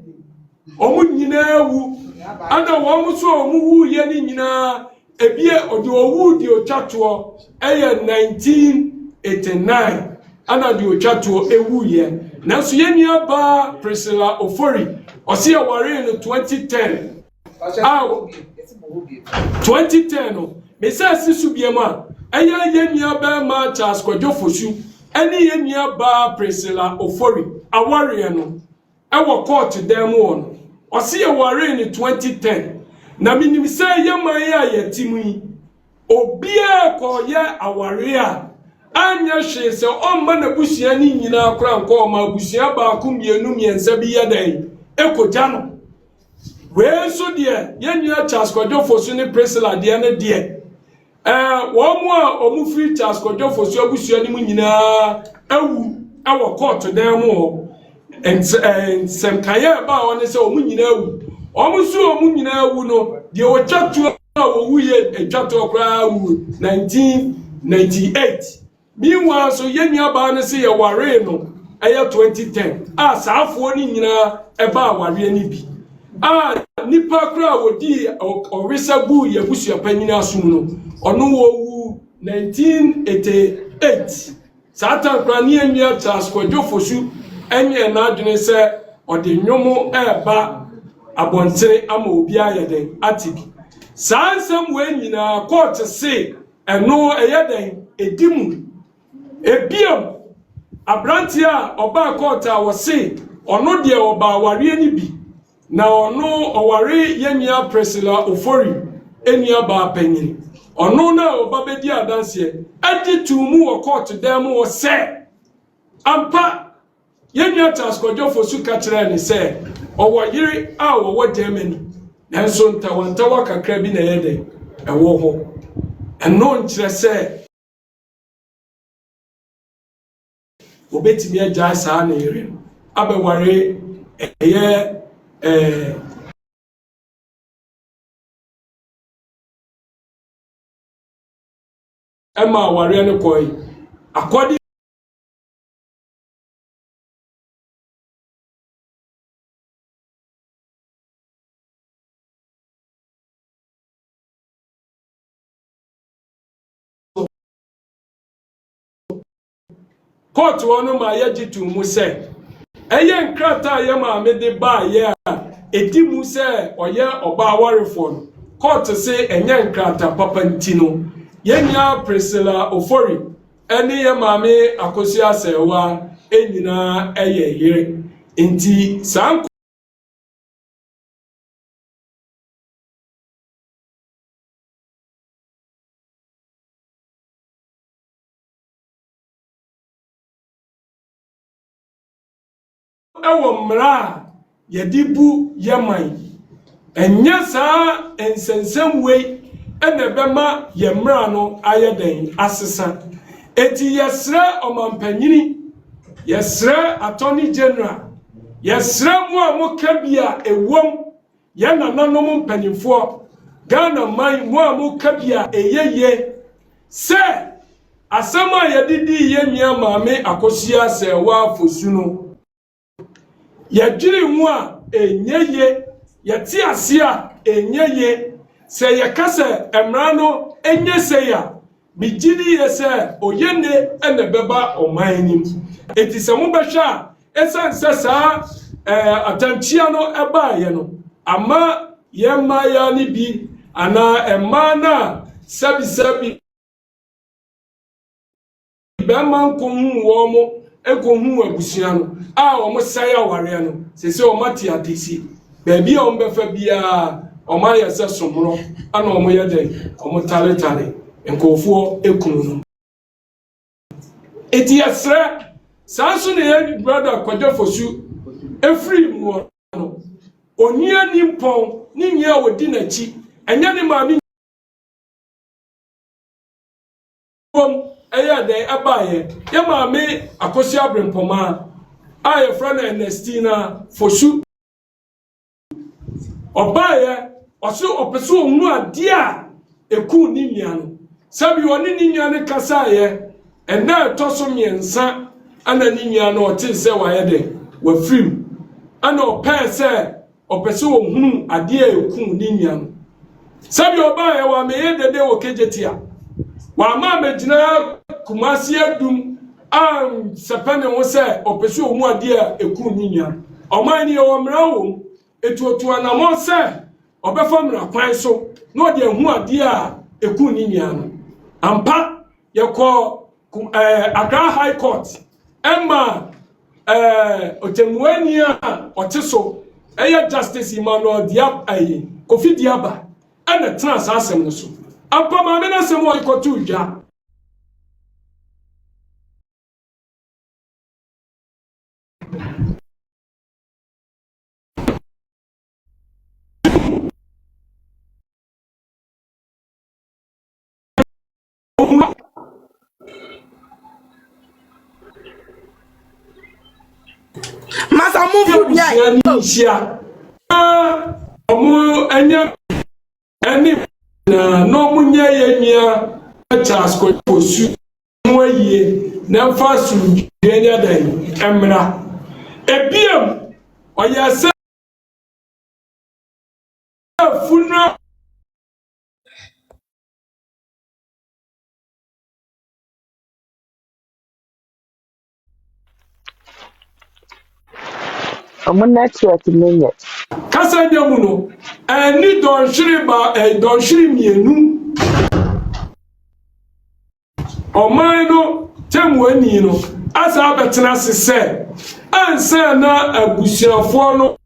omo nyina wu ana wo so omo wu ye ni nyina ebie odi owu di otwato eye 1989 ana di otwato ewu ye nanso ye nua ba Priscilla Ofori osi aware no 2010 2010 no mesa sisu biema eye ye nua ba ma Charles Kojofosu eni ye nua ba Priscilla Ofori aware no ewo court dem won osi aware no 2010 na minim se ye man ya yetimu obia ko ye aware a anya hwe se omma na busua ni nyina akora nko ma busua ba ku mienu miensa bi ye dan ekoja no we so de ye nua Charles Kojofosu ni Priscilla de na de wo mu a omu free Charles Kojofosu abusua ni mu nyina awu awo court dem mo sem kaya ba won se omu nyina awu omu so omu nyina awu no de o twatu a wo wuye twatu okra awu 1998 meanwhile so ye nua ba ne se ye ware no eye 2010 saafo ni nyina eba ware ni bi nipa kra wodi orisa bu ye busua panyina asum no ono wo wu 1988 satan kra ni enua Charles Kojofosu enye na adwene se ode nwomo eba abontere ama obi ayeden atibi sansam we nyina court se eno eyeden edimu ebiem abrantia oba court a wo se ono de oba ware ni bi na ono oware yenya Priscilla Ofori enua ba panyini ono na oba bedi adanse adi tumu wo court dem wo se ampa yenya Charles Kojofosu ka kire ni se owo yiri a wo Germany nanso ntawantawa kakra bi na yede ewo ho eno nkire se obetimi agya saa na yiri abeware Emma ware no koi according court wono ma yajitu mu se eye nkrata ye ma me de ba ye a edi mu se oye oba awarefo no court se enye nkrata papa ntino yenya Priscilla Ofori eni ye ma me akosi asewa enyina eye yire nti san ewo mra yedibu yaman enya saa ensensem wei ene bema yemra no ayeden asesa eti yesre omampanyini yesre attorney general yesre mu amukabia ewom ye nananom mpanyimfo Ghana man mu amukabia eyeye se asama yedidi ye nua maame akosia se wa fosuno yadwiri mu a enyeye yati asia enyeye se yekase emra no enyese ya bijidi yese oyene ene beba omanim eti se mu behwa esanse sa atantia no eba ye no ama yema ya ni bi ana emana sabi bema nkohu wo mo ekohu abusua no a omo saya ware no sese o mati adisi bebi o mbefa bia o ma yesa somro ana omo yede omo tale enkofuo ekunu no eti yesre sanso ne ye brother kwajofosu efri mu no onia nimpon ni nyia wodi nachi enya ne maami eya de abaye ye maame akosi abrempoma aye fra na Ernestina fosu obaye oso opeso onu ade a eku ni nua no sabi oni ni nua ne kasa ye ena etoso miensa ana ni nua no ote se wa ye de wa frim ana opa se opeso ohunu ade a eku ni nua no sabi obaye wa me ye dede wo kejetia wa ma megina kumasi adum sepane wo se opesu omu ade a eku ninya oman ni o mra wo etuotu anamo se obefa mra kwan so no de hu ade a eku ninya no ampa yeko Accra High Court emma otemuani a oteso eye Justice Emmanuel Diab Kofi Diaba ana trans asem no so ampa ma me na se mo ikotu dwa Masa move ya omo enya eni na no munye yenya Charles Kofosu mo yie na fa su yenya dan emra ebiem oyase funa Omo network nenye kasa nyamu no eni don shiri ba don shiri mienu oman no temu ani no asa abetena sese ansa na abusuafo no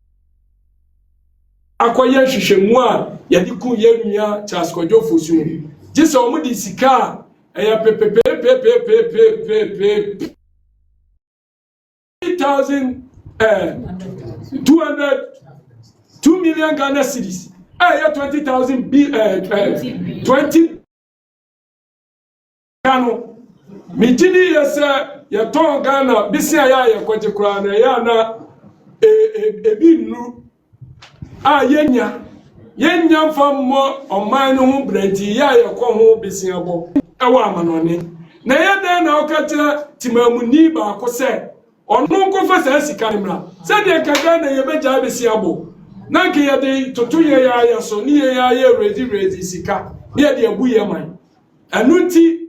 akoye hwehwemu a yadi ku yenua Charles Kojofosu gise omo di sika eya pepepe 2 million Ghana cedis eya 20 Gano mijini yese ya ton Ghana bisi ya ye kwaje kura na ya na ebi nu a yenya fammo oman no ho brenti ya yekọ ho besiabo ewa amanone na yeda na okatira timamuni ba ko se onu ko fa sa sika nimra se de kaga na yebeja besiabo na ke yede toto ye ya so ni ye ya ready sika ye de abu ye man anuti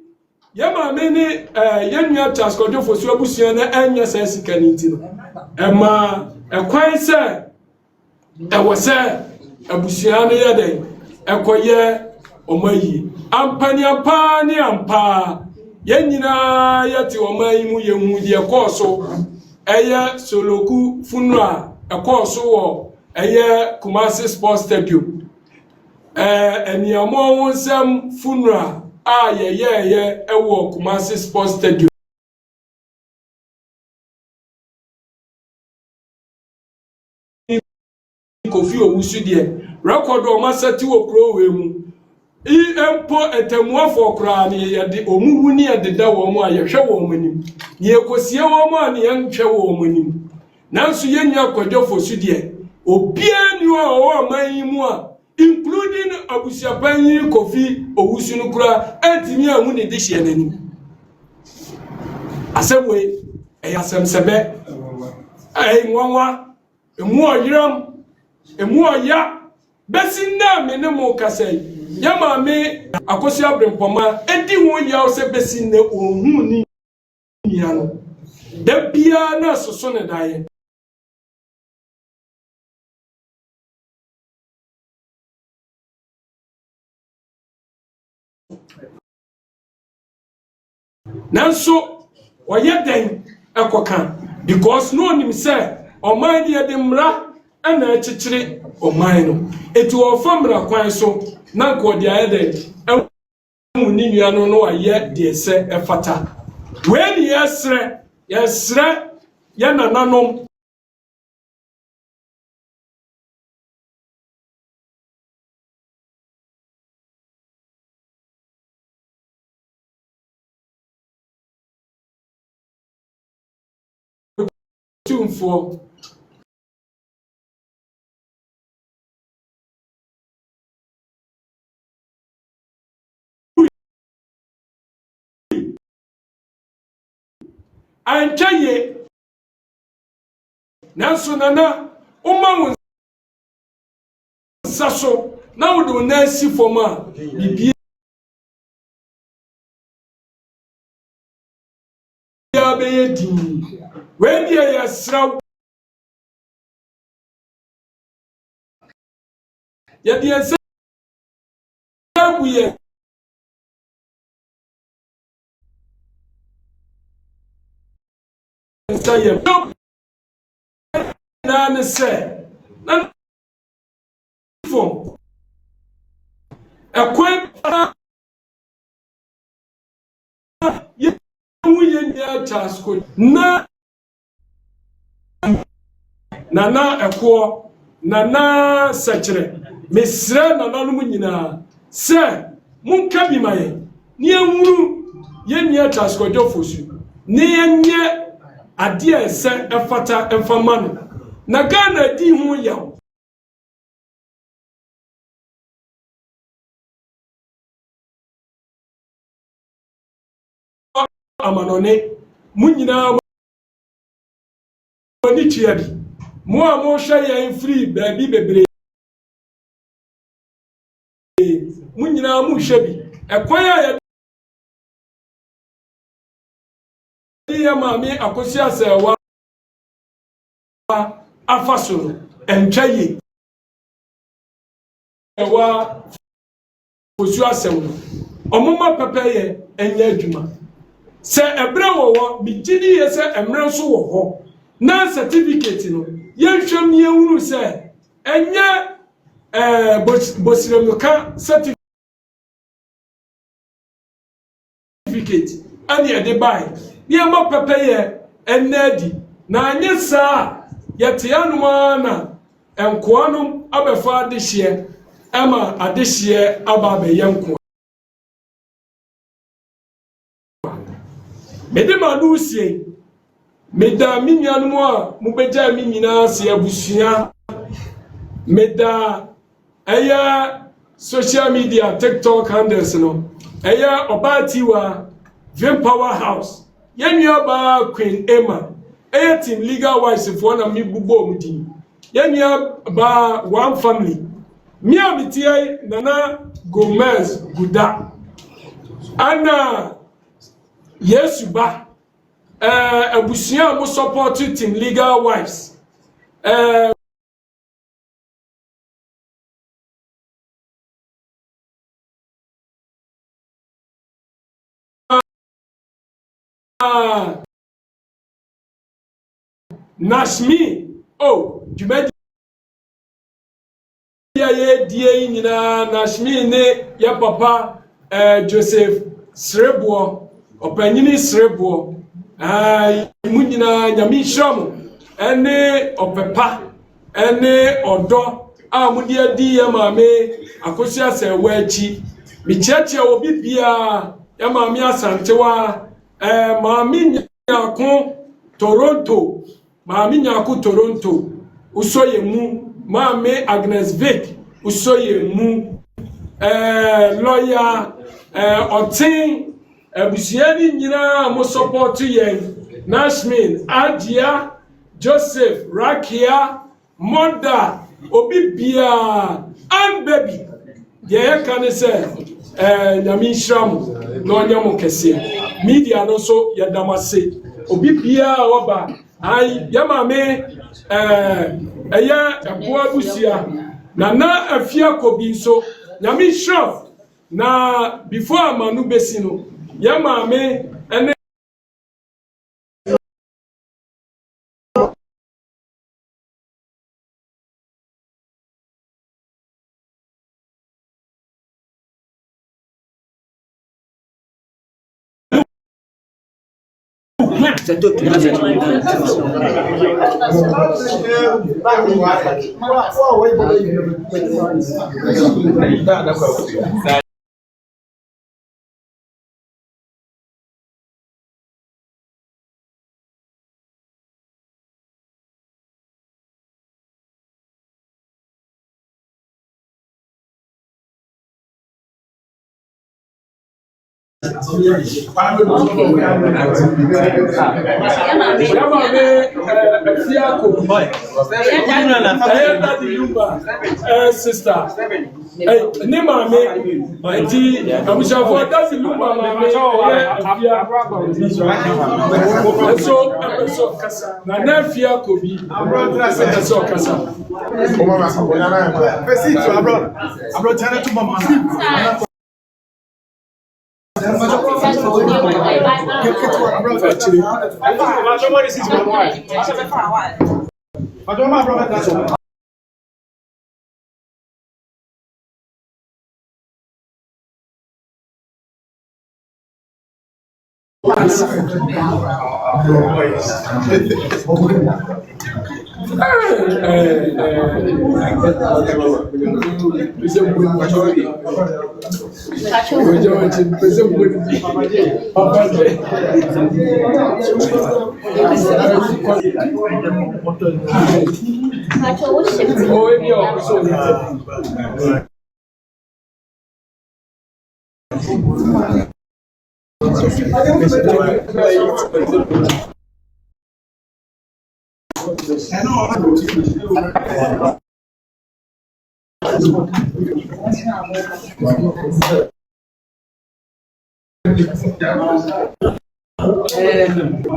ye ma me ni yenua taskojo fosu abusia na anya sa sika ni ti no ema ekwan se ewo se abusia no ye den ekoye omayi ampani ampa yenyina yati omayi mu yehu de ekoso eye soloku funra ekoso wo eye Kumasi Sports Stadium eniamo wonsam funra a ye ewo Kumasi Sports Stadium Kofi Owusu de record o masati wo pro we mu empo etemuafo kra ne yede omuwu ne yede da wo mu ayehwe wo manim ne ekosie wo mu ane yenhwe wo manim nanso yenya kwadwofo su de obia ni wo man mu a including abusiapan Kofi Owusu no kra antimi ahu ne de hye nanim asebwe eyasemsebe nwanwa emu oyiram emu oya besinna me ne mo kasai yama me akosi abrempoma edi ho ya o se besinna ohun ni nia no da bia na soso ne dae nanso oye den ekoka because no nim say oman de de mra ana echichiri oman no etu ofamra kwan so na nkodi ayede emu ni nua no no aye de se efata we ni yesre ya nananom tumfo anchaye nanso nana umma saso na wodo na si foma bibia be din we dia yasra ya dia se buye sayem na ne se na fom ekwen ye wuye nya chasko na eko nana sechre mesre nana no nyina se munka bi maye ni enwuru ye nya chasko jofosu ni enye ade ese efata enfama no na Ghana di hu yaw amanone munyina ni chiadi mo a mo hwe yan free baabi bebre munyina mu hwe bi ekwan ya ya mami akosi asewa afasoro entwaye ewa fosu asem omoma pepeye enya adwuma se ebre wo mi gidi ye se emre so wo ho na certificate no yenhwem ye hunu se enya bosiremuka certificate ani ede bai ye mo pepeye enadi na anye saa yete anuma na enkoanum abefa adehye ama adehye aba be yenko Medema Lucy Meda mi nuanom a mubegya mi nyina se abusua. Meda social media TikTok handles no. Obatiwa Vim Powerhouse. Yenya ba Queen Emma. Team Legal Wise for na mi bubo mudi. Yenya ba one family. Mi amitie Nana Gomez Guda. Ana Yesuba. Abusia mo support Team Legal Wise. Nashmi jumedi ye die nyina Nashmi ne ya papa Joseph Srebo opanyini Srebo mu nyina nyame hyiram ene opepa ene odo mudi adi ya maame akosi ase wachi micheche obi bia ya maame asantewa maame nyako Toronto maami nyaku Toronto usoye mu maami Agnes Vick usoye mu lawyer Otin busiani nyina mo support yen Nashmin Adia Joseph Rakia Moda obi bia and baby ye kan say nyami shram no nyamo kese media no so yadamase obi bia oba yamame aboa busia na afia kobi so nyame shop na before amanu besi no yamame ene sister ne mame enti abushafo that's lumba mame so kasa na nafia kobi so kasa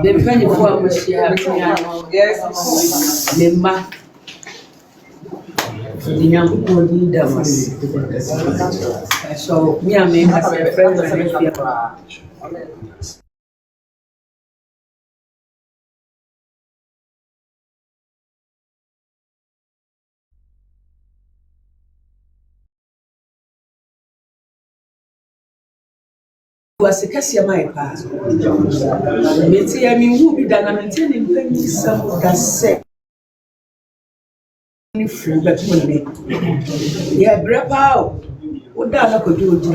The friend for Monsieur Mema. The young body damas. So, me and me as a friend of was a cassia my pass. Meti, I mean, who be done? I'm telling you, some that say. Free, but money. Yeah, grab out. What does I could do with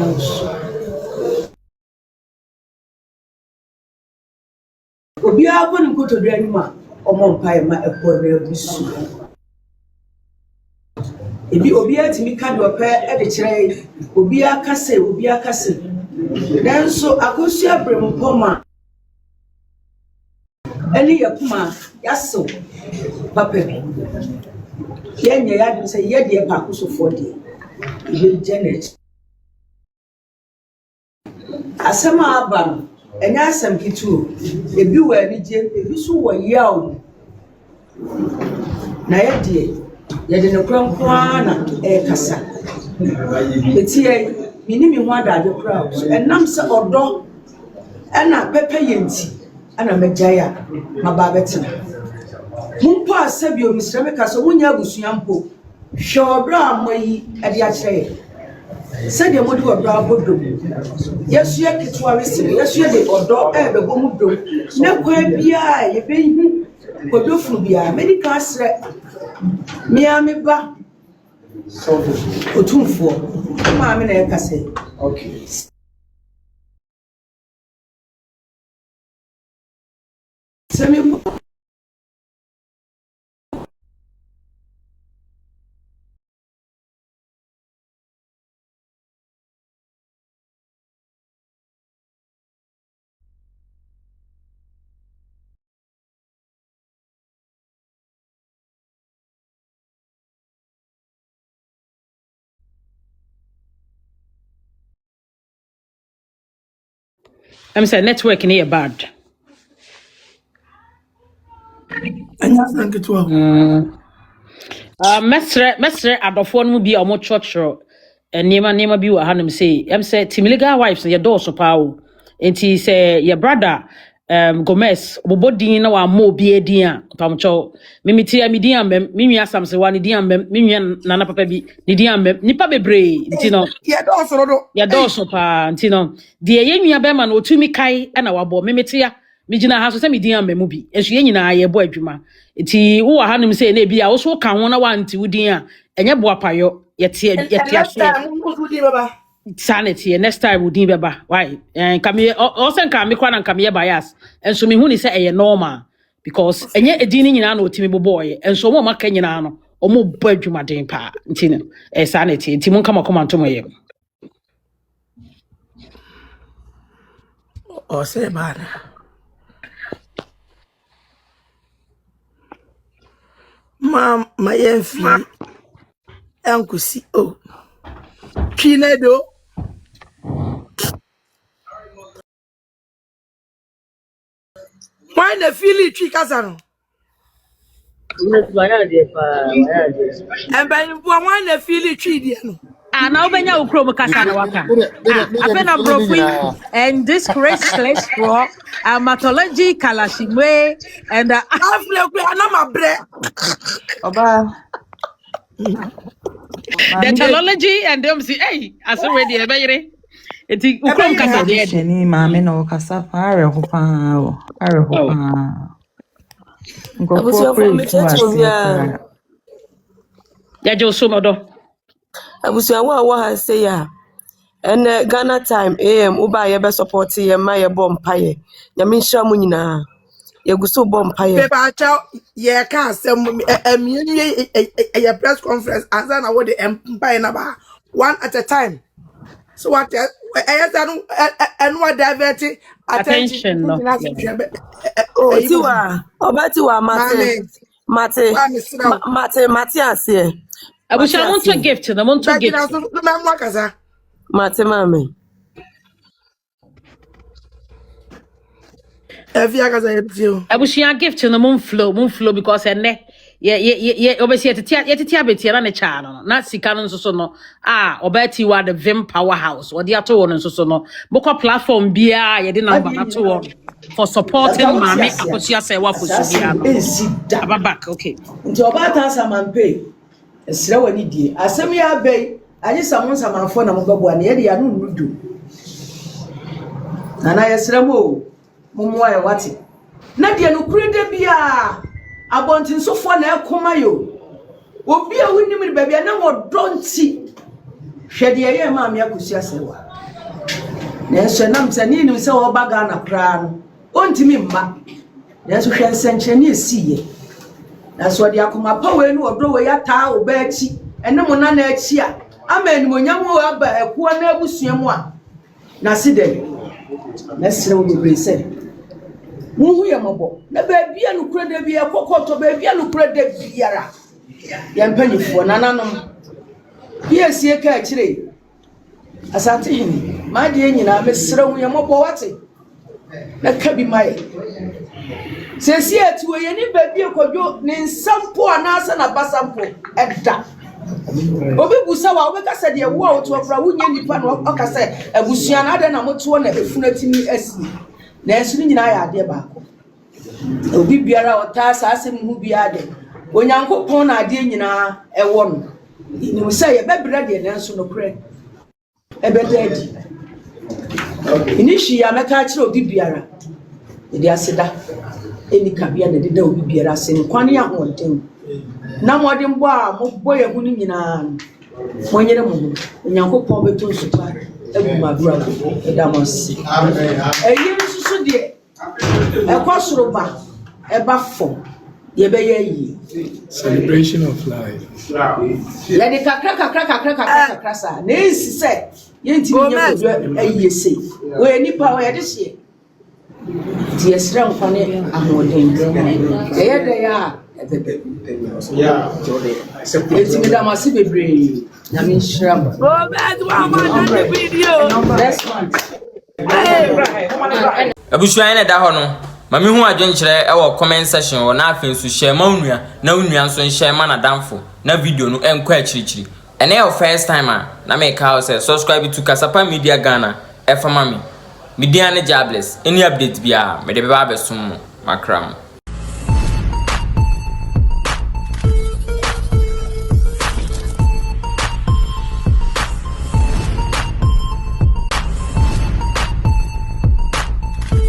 obi akọ ne nkotodwe anima omo mpae ma ekọ na abusu ebi obi atimi ka de opɛ e de kyerɛ obi akase nanso akosu abrempoma ani yakuma yaso papa yenye yadu sɛ yɛde pa akosofo de ye Janet asama aba no enya asam kitu ebi wɔ ani je ebi so wɔ yaw na yɛde ne kwankwa na kasa etie mini mi ho adade kra so enam sɛ ɔdɔ ɛna pepe yenti ana megaya mababetena mumpo asabi omisreme kaso wonya agusua mpo hwe ɔdɔ amoyi ɛde akyerɛ sɛ de modi ɔdɔ abodom yesu yɛ kitwa wesire yesu yɛ de ɔdɔ ɛbɛbɔ mu dom ne kwa bia yɛbɛhu kodofuru bia medical asrɛ miami ba otumfo maame na yɛkasɛ Okay. sɛmi I'm saying network in here bad. Mesre adofo no bi omo churchro niema bi wa hanum say em say timiliga wives ye do so pa o enti say your brother Gomez obodin na wa mo bi edin a pamcho mimiti amidin amem minwi asam se wa ne din amem minwi nana papa bi ne din amem nipa bebre enti no ye do so pa enti no de ye nwia be ma na otumi kai na wabo mimiti ya mijina ha so se midin amem bi enso ye nyina ye bo adwuma enti wo wa hanum say na bi a wo so ka ho na wa nti wudin a enye bo apayo yete sanity next time we din beba why kame also kame kwa na kame bias enso me hu ni say eye normal because enye edin nyina na otimi boboy enso mo maka nyina no omo bo adwumaden pa ntino sanity enti mon kama komanto mo ye o say bana ma yenfi enkusi o kinedo why na feel twi kasa no why na feel twi dia no na obenya ukro mu kasa na waka apena brofi and this graceless raw amatology kalashimwe and afle ku na mabre oba the technology and them see hey as already ebeyire eti ukro mu kasa de ni maame na okasa pa are ho pa ngofo praise wa ya jo so modo abusia wa ha say ya and Ghana time am uba ye be support ye ma ye bom paye nyame nhira mu nyina ye guso bom paye paper cha ye ka asem ye press conference answer na what the empire na ba one at a time so what and what divert attention oh tiwa obati wa mate ase abusha won to gift na won to gift mate mame Evia kaza yetio abusha gift na mon flow because enne ye obesi yetiti abeti na ne cha no na sika no nso so no obati wa the Vim powerhouse odi ato won nso so no boko platform bia ye de number na to won for supporting mame akosia say wa fosubia no ababak okay nti obata samampe esira wani die asem ya bei ayi samanfo na mobabo na ye de ya no nudu nana yesira mo mumwa ya wati na de no kurede bia abontin sofo na ekoma yo obi a wonim ni baabi na wodonti hwede ye maame akosia sewa na enso nam se ni nim se wo baga na kra no ontimi mma Nanso hwɛ nsɛnkyerɛnne esiye. Na so de akoma pa we no odro we yata oba achi. Ene mo na na achi a. Ama animonyam wo aba ekuo na abusua mu a. Na side. Na sire wo bebre sɛ. Muhu ye mobo. Na ba bia no kura da bia kokoto ba bia no kura da biara. Ya mpanyifo nananom. Bia sie ka akire. Asante hini. Ma de nyina me sire wo ye mobo wate. Na ka bi mai. Sesi atu we ni ba bia kodwo ne nsampo anasa na basampo edda. Obi busa wa obi kasa de wo a wo to fra wo nya nipa na o kasa abusua na ade na moto na efunatimi asi. Na esu nyina ya ade ba ko. Obi biara o ta sa asem hu bia de. Onyankopon na ade nyina ewo no. Ni say ye bebra de na nso no kre. Ebedadi. Inishi ya meka kire obi biara. Ede aseda. Eni kabia na de obi biara se nkwane ya hontem. Na modin bo a mo boye hu ni nyina. Monyere mo. Onyankopon beto nsupa. Eguma bra ko. Edamasi. Eyi nsusu de ekosoroba eba fo ye be yi celebration of life. Ya de kakra sa na ensi se ye ntimi nye ko ayi se we nipa we de hye ti esra nkwane ahoden ye de ya ebebe ya enti damasi bebre na me shram video next month Abusua ene da ho no ma me hu adwenkyere e wo comment section wo na afen su share ma onua na onua nso share ma na danfo na video no enko akirichiri ene your first time na me ka say subscribe to Kasapa Media Ghana efama me media ne jobless any update bia me de be ba besom makram.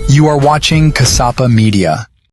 You are watching Kasapa Media.